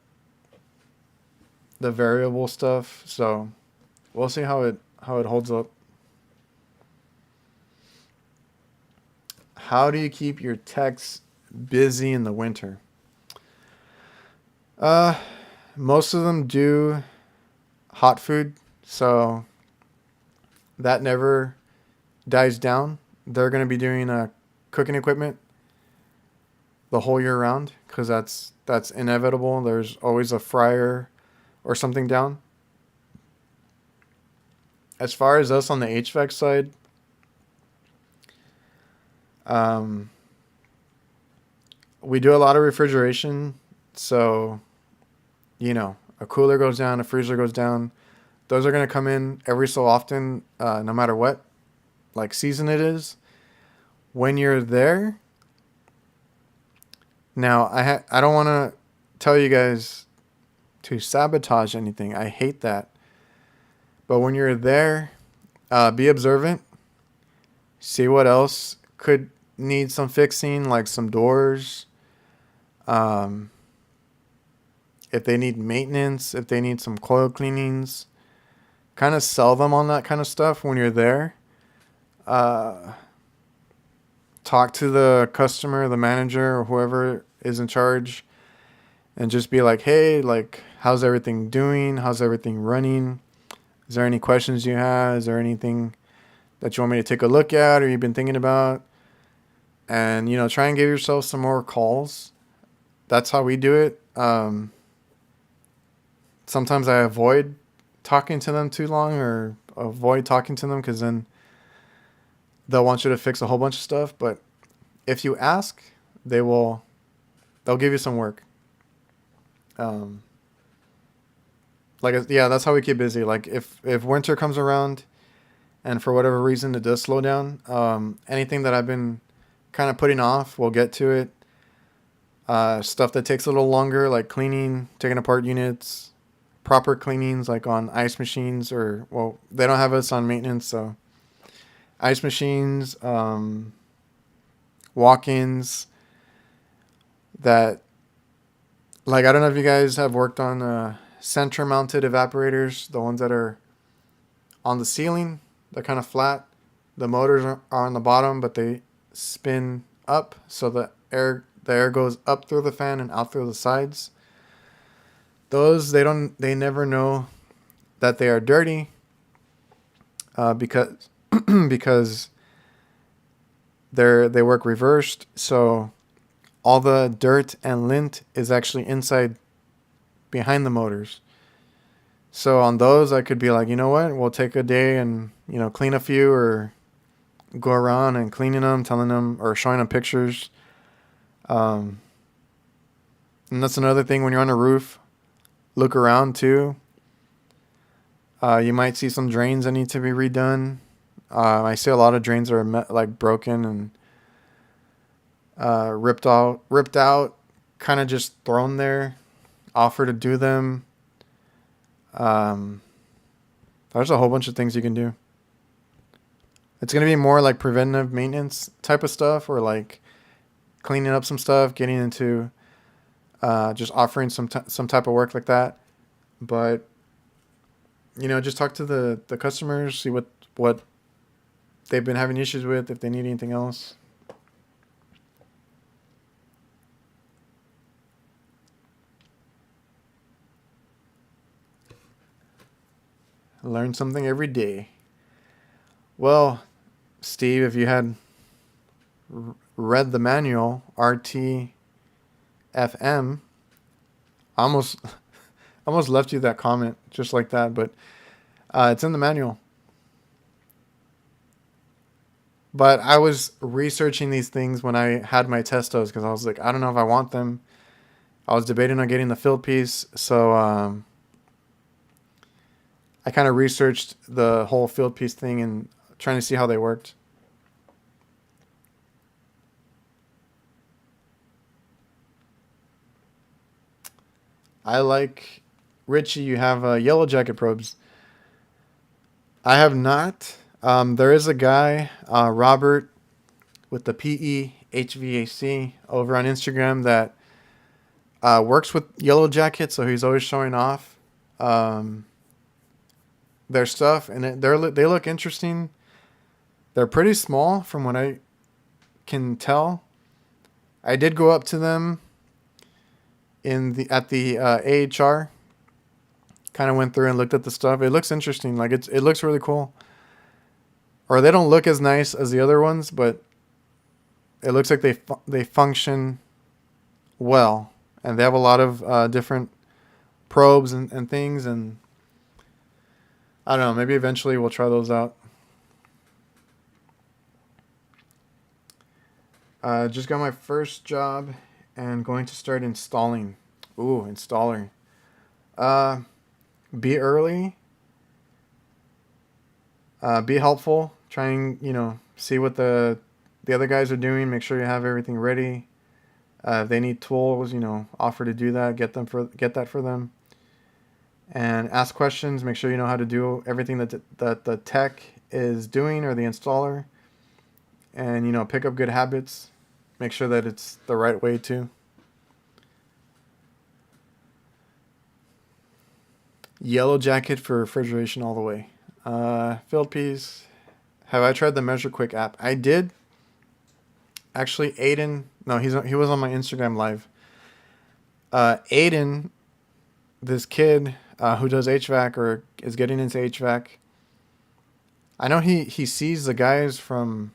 A: variable stuff, so we'll see how it holds up. How do you keep your techs busy in the winter? Most of them do hot food, so that never dies down. They're going to be doing cooking equipment the whole year round, because that's inevitable. There's always a fryer or something down. As far as us on the HVAC side, we do a lot of refrigeration. So, you know, a cooler goes down, a freezer goes down. Those are going to come in every so often, no matter what, like, season it is. When you're there, now I don't want to tell you guys to sabotage anything. I hate that. But when you're there, be observant. See what else could need some fixing, like some doors. If they need maintenance, if they need some coil cleanings, kind of sell them on that kind of stuff when you're there. Talk to the customer, the manager, or whoever is in charge, and just be like, hey, like, how's everything doing? How's everything running? Is there any questions you have? Is there anything that you want me to take a look at or you've been thinking about? And, you know, try and give yourself some more calls. That's how we do it. Sometimes I avoid talking to them too long, or avoid talking to them, because then they'll want you to fix a whole bunch of stuff. But if you ask, they'll give you some work. That's how we keep busy. Like, if winter comes around and for whatever reason it does slow down, anything that I've been kind of putting off, we'll get to it. Stuff that takes a little longer, like cleaning, taking apart units, proper cleanings, like on ice machines, or, well, they don't have us on maintenance, so ice machines, walk-ins that, like, I don't know if you guys have worked on center mounted evaporators, the ones that are on the ceiling, they're kind of flat. The motors are on the bottom, but they spin up, so the air goes up through the fan and out through the sides. Those, they never know that they are dirty, because because they work reversed. So all the dirt and lint is actually inside behind the motors. So on those, I could be like, you know what? We'll take a day and clean a few, or go around and cleaning them, telling them or showing them pictures. Um, and that's another thing when you're on a roof. Look around too. You might see some drains that need to be redone. I see a lot of drains that are like broken and ripped out, kind of just thrown there. Offer to do them. Um, there's a whole bunch of things you can do. It's gonna be more like preventive maintenance type of stuff, or like cleaning up some stuff, getting into just offering some type of work like that. But just talk to the customers, see what they've been having issues with, if they need anything else. Learn something every day. Well, Steve, if you had read the manual, RTFM, I almost left you that comment just like that, but it's in the manual. But I was researching these things when I had my testos, because I was like, I don't know if I want them. I was debating on getting the field piece, so I kind of researched the whole field piece thing and trying to see how they worked. I like, Richie, you have yellow jacket probes. I have not. There is a guy, Robert, with the PE HVAC over on Instagram that works with yellow jackets, so he's always showing off um, their stuff, and they look interesting. They're pretty small from what I can tell. I did go up to them at the AHR. Kind of went through and looked at the stuff. It looks interesting. Like it looks really cool. Or they don't look as nice as the other ones, but it looks like they function well, and they have a lot of different probes and things. And I don't know. Maybe eventually we'll try those out. Just got my first job and going to start installing. Ooh, installer. Uh, be early. Be helpful. Trying, see what the other guys are doing. Make sure you have everything ready. If they need tools, offer to do that. Get that for them. And ask questions. Make sure you know how to do everything that the tech is doing, or the installer. And pick up good habits. Make sure that it's the right way too. Yellow jacket for refrigeration all the way. Field piece. Have I tried the Measure Quick app? I did. Actually, Aiden. No, he was on my Instagram live. Aiden, this kid who does HVAC or is getting into HVAC. I know he sees the guys from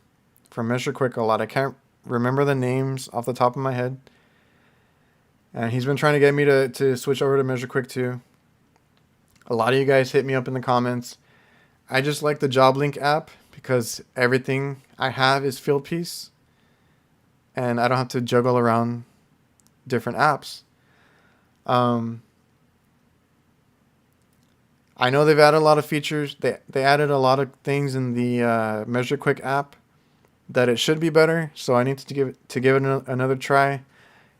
A: Measure Quick a lot. I can't remember the names off the top of my head. And he's been trying to get me to switch over to Measure Quick too. A lot of you guys hit me up in the comments. I just like the JobLink app because everything I have is field piece, and I don't have to juggle around different apps. Um, I know they've added a lot of features. They added a lot of things in the Measure Quick app that it should be better. So I need to give it another try.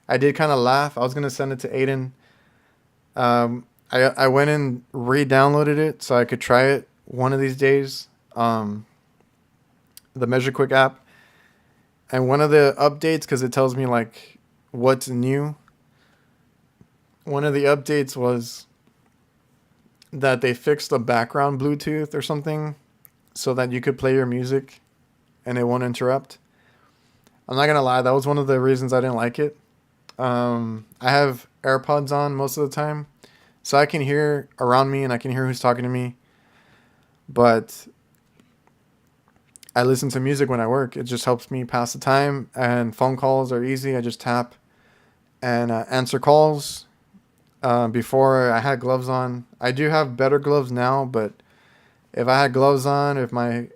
A: I did kind of laugh. I was gonna send it to Aiden. I went and re-downloaded it so I could try it one of these days. The Measure Quick app, and one of the updates, because it tells me like what's new. One of the updates was that they fixed the background Bluetooth or something, so that you could play your music, and it won't interrupt. I'm not gonna lie, that was one of the reasons I didn't like it. I have AirPods on most of the time, so I can hear around me and I can hear who's talking to me. But I listen to music when I work. It just helps me pass the time, and phone calls are easy. I just tap and answer calls. Before I had gloves on. I do have better gloves now, but if I had gloves on, if my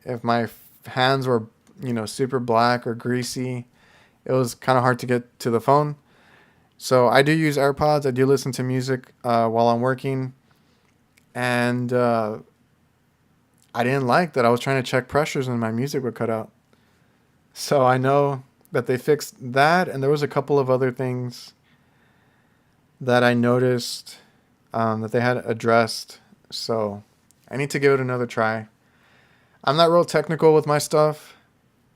A: hands were, super black or greasy, it was kind of hard to get to the phone. So I do use AirPods. I do listen to music while I'm working, and I didn't like that I was trying to check pressures and my music would cut out. So I know that they fixed that, and there was a couple of other things that I noticed that they had addressed. So I need to give it another try. I'm not real technical with my stuff.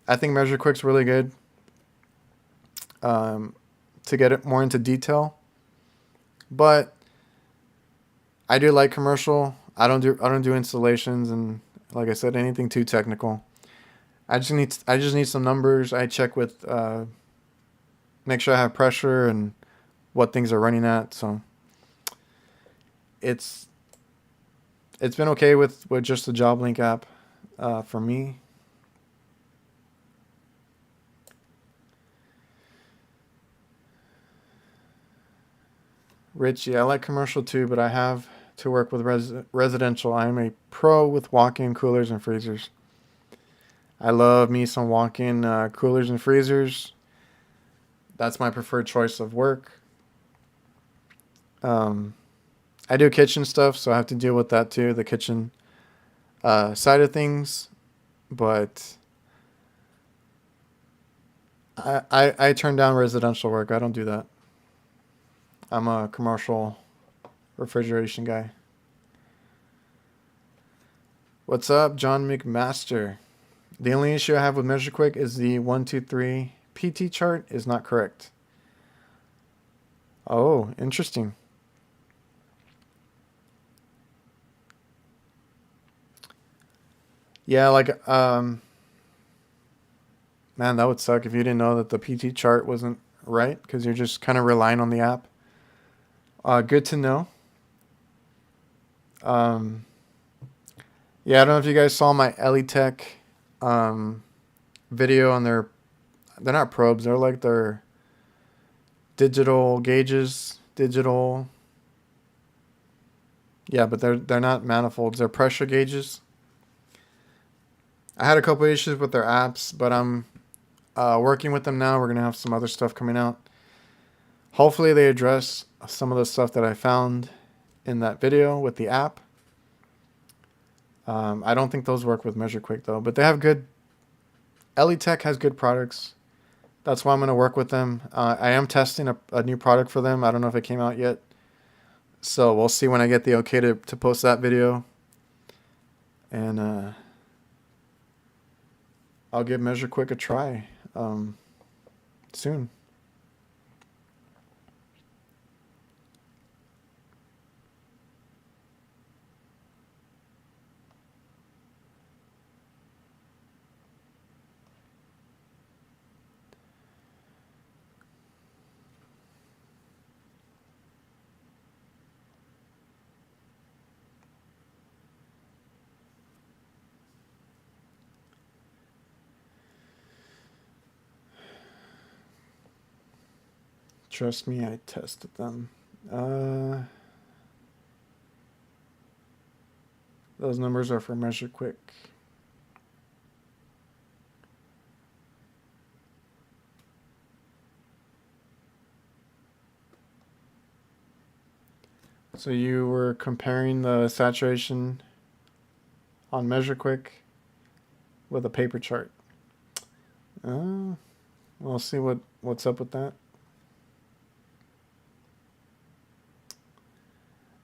A: I think Measure Quick's really good to get it more into detail. But I do like commercial. I don't do installations, and like I said, anything too technical. I just need some numbers. I check with make sure I have pressure and what things are running at. So it's it's been okay with just the Job Link app for me. Rich, yeah, I like commercial too, but I have to work with residential. I am a pro with walk-in coolers and freezers. I love me some walk-in coolers and freezers. That's my preferred choice of work. Um, I do kitchen stuff, so I have to deal with that too, the kitchen side of things. But I turn down residential work. I don't do that. I'm a commercial refrigeration guy. What's up, John McMaster? The only issue I have with MeasureQuick is the 123 PT chart is not correct. Oh, interesting. Yeah, like man, that would suck if you didn't know that the PT chart wasn't right because you're just kind of relying on the app. Good to know. Um, yeah, I don't know if you guys saw my Elitech um, video on they're not probes, they're like their digital gauges, digital, yeah, but they're not manifolds, they're pressure gauges. I had a couple issues with their apps, but I'm working with them now. We're gonna have some other stuff coming out. Hopefully, they address some of the stuff that I found in that video with the app. I don't think those work with MeasureQuick though, but they have good. Elitech has good products. That's why I'm gonna work with them. I am testing a new product for them. I don't know if it came out yet, so we'll see when I get the okay to post that video. And I'll give MeasureQuick a try soon. Trust me, I tested them. Those numbers are for MeasureQuick. So you were comparing the saturation on MeasureQuick with a paper chart. We'll see what's up with that.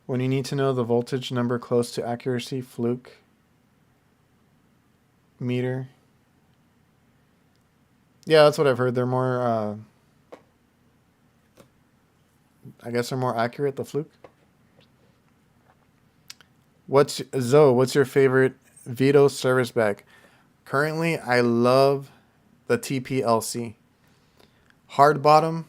A: When you need to know the voltage number close to accuracy, fluke meter. Yeah, that's what I've heard. They're more, I guess they're more accurate, the fluke. What's your favorite Vito service bag? Currently, I love the TPLC. Hard bottom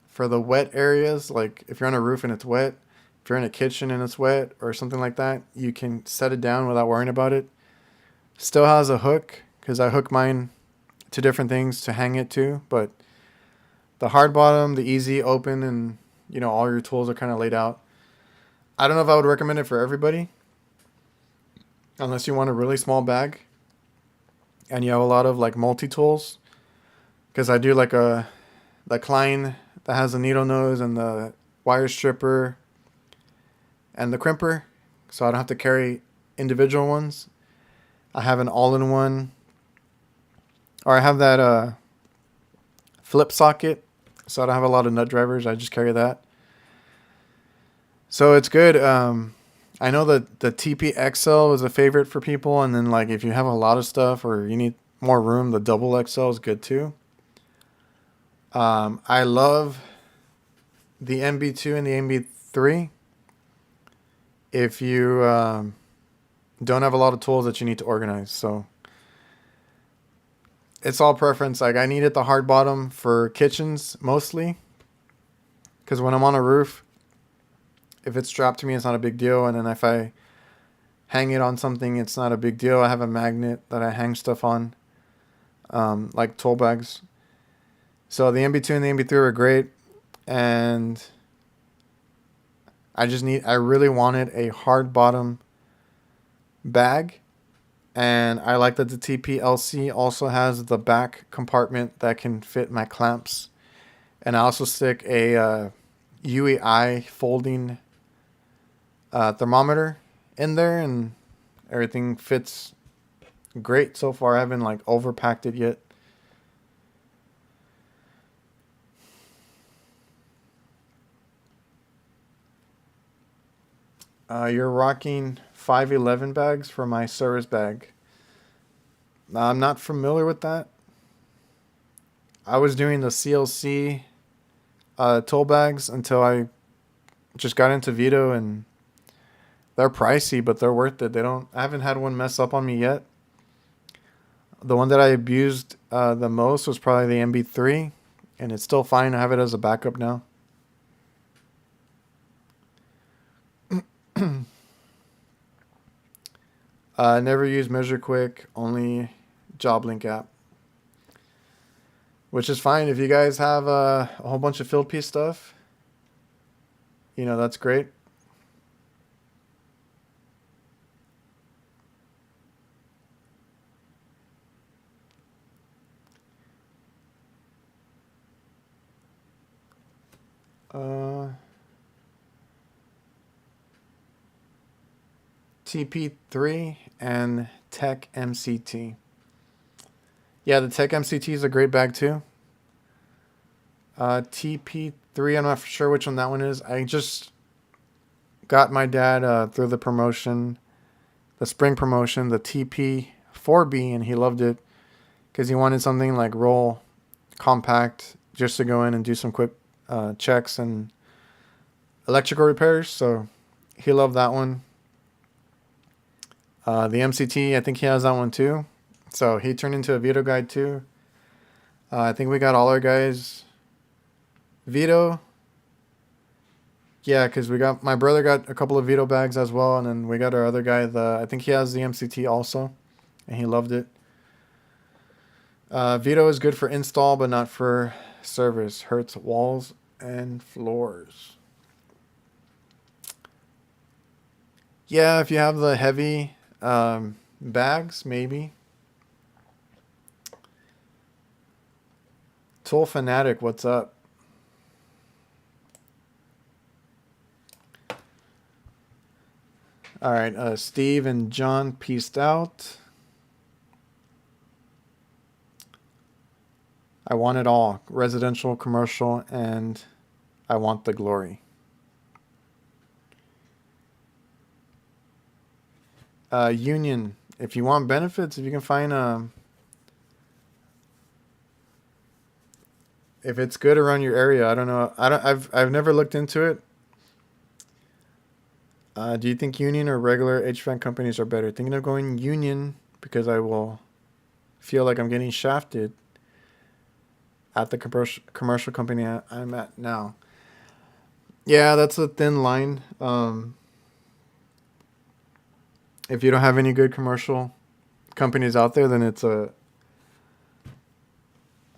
A: for the wet areas, like if you're on a roof and it's wet, if you're in a kitchen and it's wet or something like that, you can set it down without worrying about it. Still has a hook because I hook mine to different things to hang it to, but the hard bottom, the easy open, and all your tools are kind of laid out. I don't know if I would recommend it for everybody, unless you want a really small bag and you have a lot of like multi-tools. Because I do like the Klein that has the needle nose and the wire stripper and the crimper, so I don't have to carry individual ones. I have an all-in-one, or I have that flip socket, so I don't have a lot of nut drivers. I just carry that. So it's good. I know that the TP XL is a favorite for people, and then like if you have a lot of stuff or you need more room, the double XL is good too. I love the MB2 and the MB3 if you don't have a lot of tools that you need to organize. So it's all preference. Like I needed the hard bottom for kitchens mostly, because when I'm on a roof, if it's strapped to me, it's not a big deal. And then if I hang it on something, it's not a big deal. I have a magnet that I hang stuff on, like tool bags. So the MB2 and the MB3 were great. And I really wanted a hard bottom bag. And I like that the TPLC also has the back compartment that can fit my clamps. And I also stick a UEI folding thermometer in there, and everything fits great so far. I haven't like overpacked it yet. You're rocking 511 bags for my service bag. I'm not familiar with that. I was doing the CLC tool bags until I just got into Vito, and they're pricey, but they're worth it. I haven't had one mess up on me yet. The one that I abused the most was probably the MB3, and it's still fine. I have it as a backup now. Never use Measure Quick, only JobLink app. Which is fine. If you guys have a whole bunch of field piece stuff, that's great. TP3 and Tech MCT. Yeah, the Tech MCT is a great bag too. TP3, I'm not sure which one that one is. I just got my dad through the promotion, the spring promotion, the TP4B, and he loved it because he wanted something like roll compact just to go in and do some quick checks and electrical repairs. So he loved that one. The MCT, I think he has that one too. So he turned into a Vito guide too. I think we got all our guys Vito. Yeah, because my brother got a couple of Vito bags as well, and then we got our other guy. I think he has the MCT also, and he loved it. Vito is good for install, but not for service. Hurts walls and floors. Yeah, if you have the heavy bags, maybe. Tool Fanatic, what's up? All right, Steve and John peaced out. I want it all, residential, commercial, and I want the glory. Union, if you want benefits, if you can find if it's good around your area, I don't know. I've never looked into it. Do you think union or regular HVAC companies are better? Thinking of going union because I will feel like I'm getting shafted at the commercial company I'm at now. Yeah, that's a thin line. If you don't have any good commercial companies out there, then it's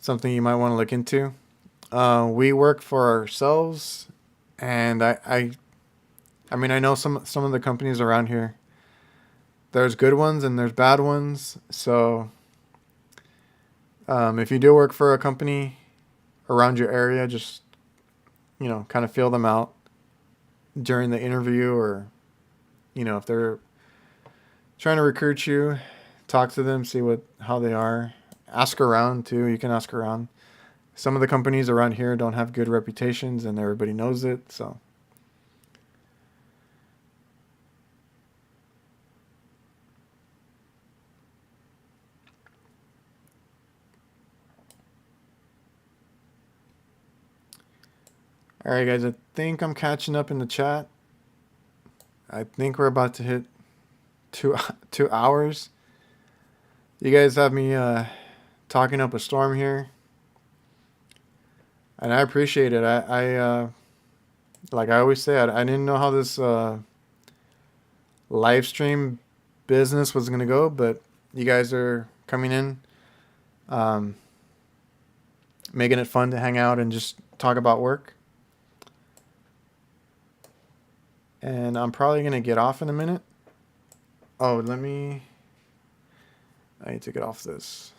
A: something you might want to look into. We work for ourselves, and I I mean, I know some of the companies around here, there's good ones and there's bad ones. So if you do work for a company around your area, just, kind of feel them out during the interview, or, if they're trying to recruit you, talk to them, see how they are. Ask around too. You can ask around. Some of the companies around here don't have good reputations and everybody knows it. So all right, guys, I think I'm catching up in the chat. I think we're about to hit 2 hours. You guys have me talking up a storm here, and I appreciate it. I like I always say, I didn't know how this live stream business was gonna go, but you guys are coming in, um, making it fun to hang out and just talk about work. And I'm probably gonna get off in a minute. Oh, I need to get off this.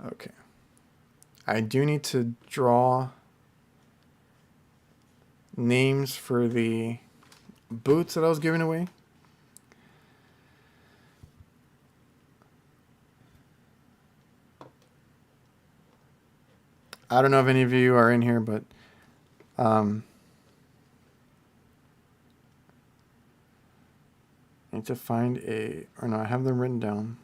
A: Okay. I do need to draw names for the boots that I was giving away. I don't know if any of you are in here, but I need to find I have them written down.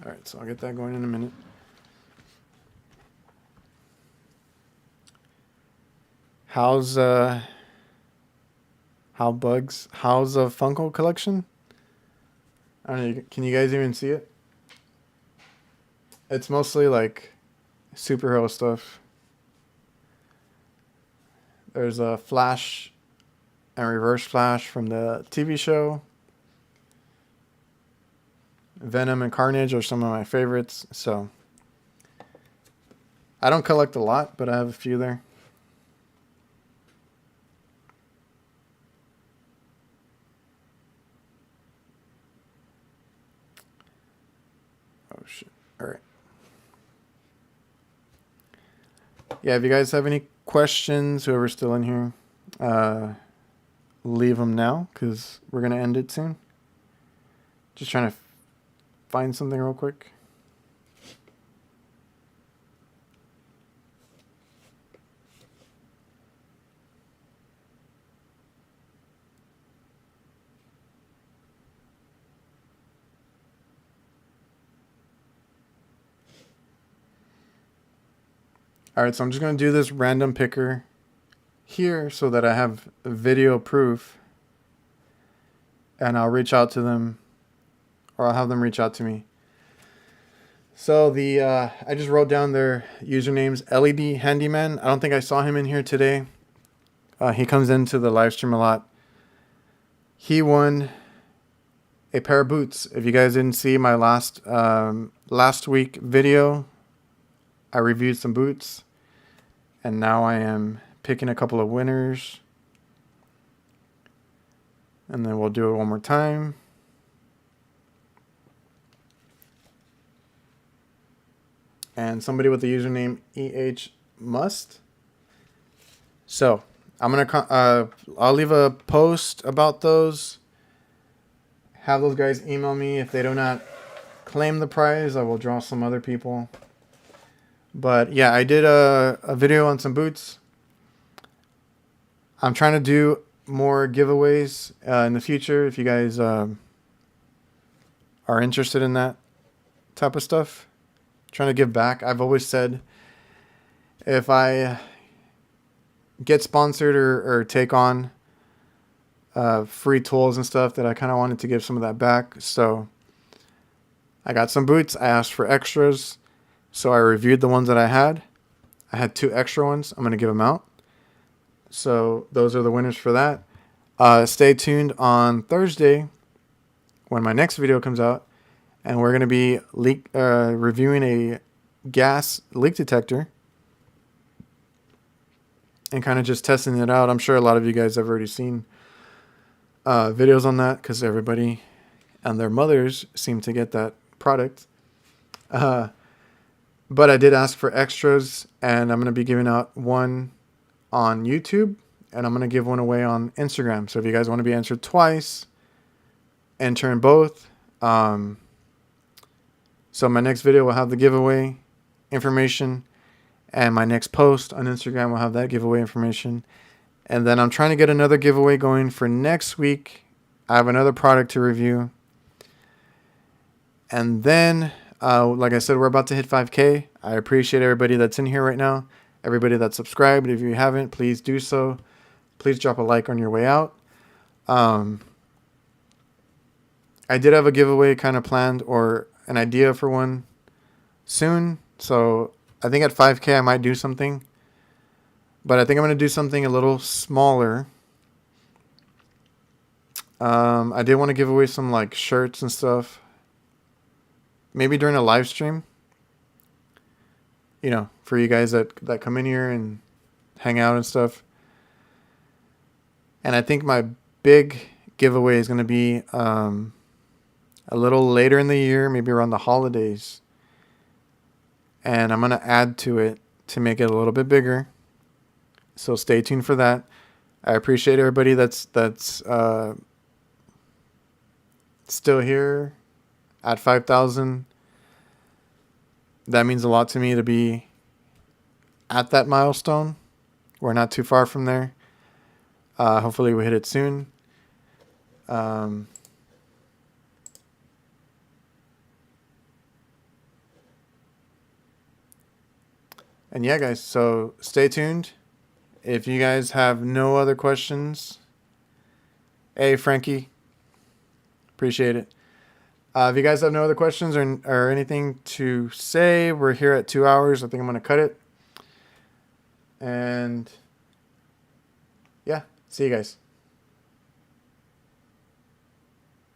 A: All right, so I'll get that going in a minute. How's the Funko collection? I don't know, can you guys even see it? It's mostly like superhero stuff. There's a Flash and Reverse Flash from the TV show. Venom and Carnage are some of my favorites. So I don't collect a lot, but I have a few there. Oh shit. All right. Yeah, if you guys have any questions, whoever's still in here, leave them now, because we're going to end it soon. Just trying to find something real quick. All right, so I'm just going to do this random picker here so that I have video proof, and I'll reach out to them, or I'll have them reach out to me. So I just wrote down their usernames. LED Handyman. I don't think I saw him in here today. He comes into the live stream a lot. He won a pair of boots. If you guys didn't see my last week video, I reviewed some boots, and now I am picking a couple of winners, and then we'll do it one more time. And somebody with the username EHMust. So I'm gonna I'll leave a post about those. Have those guys email me. If they do not claim the prize, I will draw some other people. But yeah, I did a video on some boots. I'm trying to do more giveaways in the future if you guys are interested in that type of stuff. Trying to give back. I've always said if I get sponsored or take on free tools and stuff, that I kind of wanted to give some of that back. So I got some boots. I asked for extras, so I reviewed the ones that I had. I had 2 extra ones. I'm going to give them out. So those are the winners for that. Stay tuned on Thursday when my next video comes out, and we're going to be reviewing a gas leak detector and kind of just testing it out. I'm sure a lot of you guys have already seen videos on that because everybody and their mothers seem to get that product. But I did ask for extras, and I'm going to be giving out one on YouTube, and I'm going to give one away on Instagram. So if you guys want to be answered twice, enter in both. So my next video will have the giveaway information, and my next post on Instagram will have that giveaway information. And then I'm trying to get another giveaway going for next week. I have another product to review. And then, like I said, we're about to hit 5K. I appreciate everybody that's in here right now. Everybody that's subscribed. If you haven't, please do so. Please drop a like on your way out. I did have a giveaway kind of planned, or an idea for one soon. So I think at 5K I might do something. But I think I'm going to do something a little smaller. I did want to give away some like shirts and stuff. Maybe during a live stream. You know, for you guys that come in here and hang out and stuff. And I think my big giveaway is going to be a little later in the year, maybe around the holidays. And I'm going to add to it to make it a little bit bigger. So stay tuned for that. I appreciate everybody that's still here at 5,000. That means a lot to me to be at that milestone. We're not too far from there. Hopefully we hit it soon. And yeah, guys, so stay tuned. If you guys have no other questions, hey, Frankie, appreciate it. If you guys have no other questions or anything to say, we're here at 2 hours. I think I'm going to cut it. And yeah, see you guys.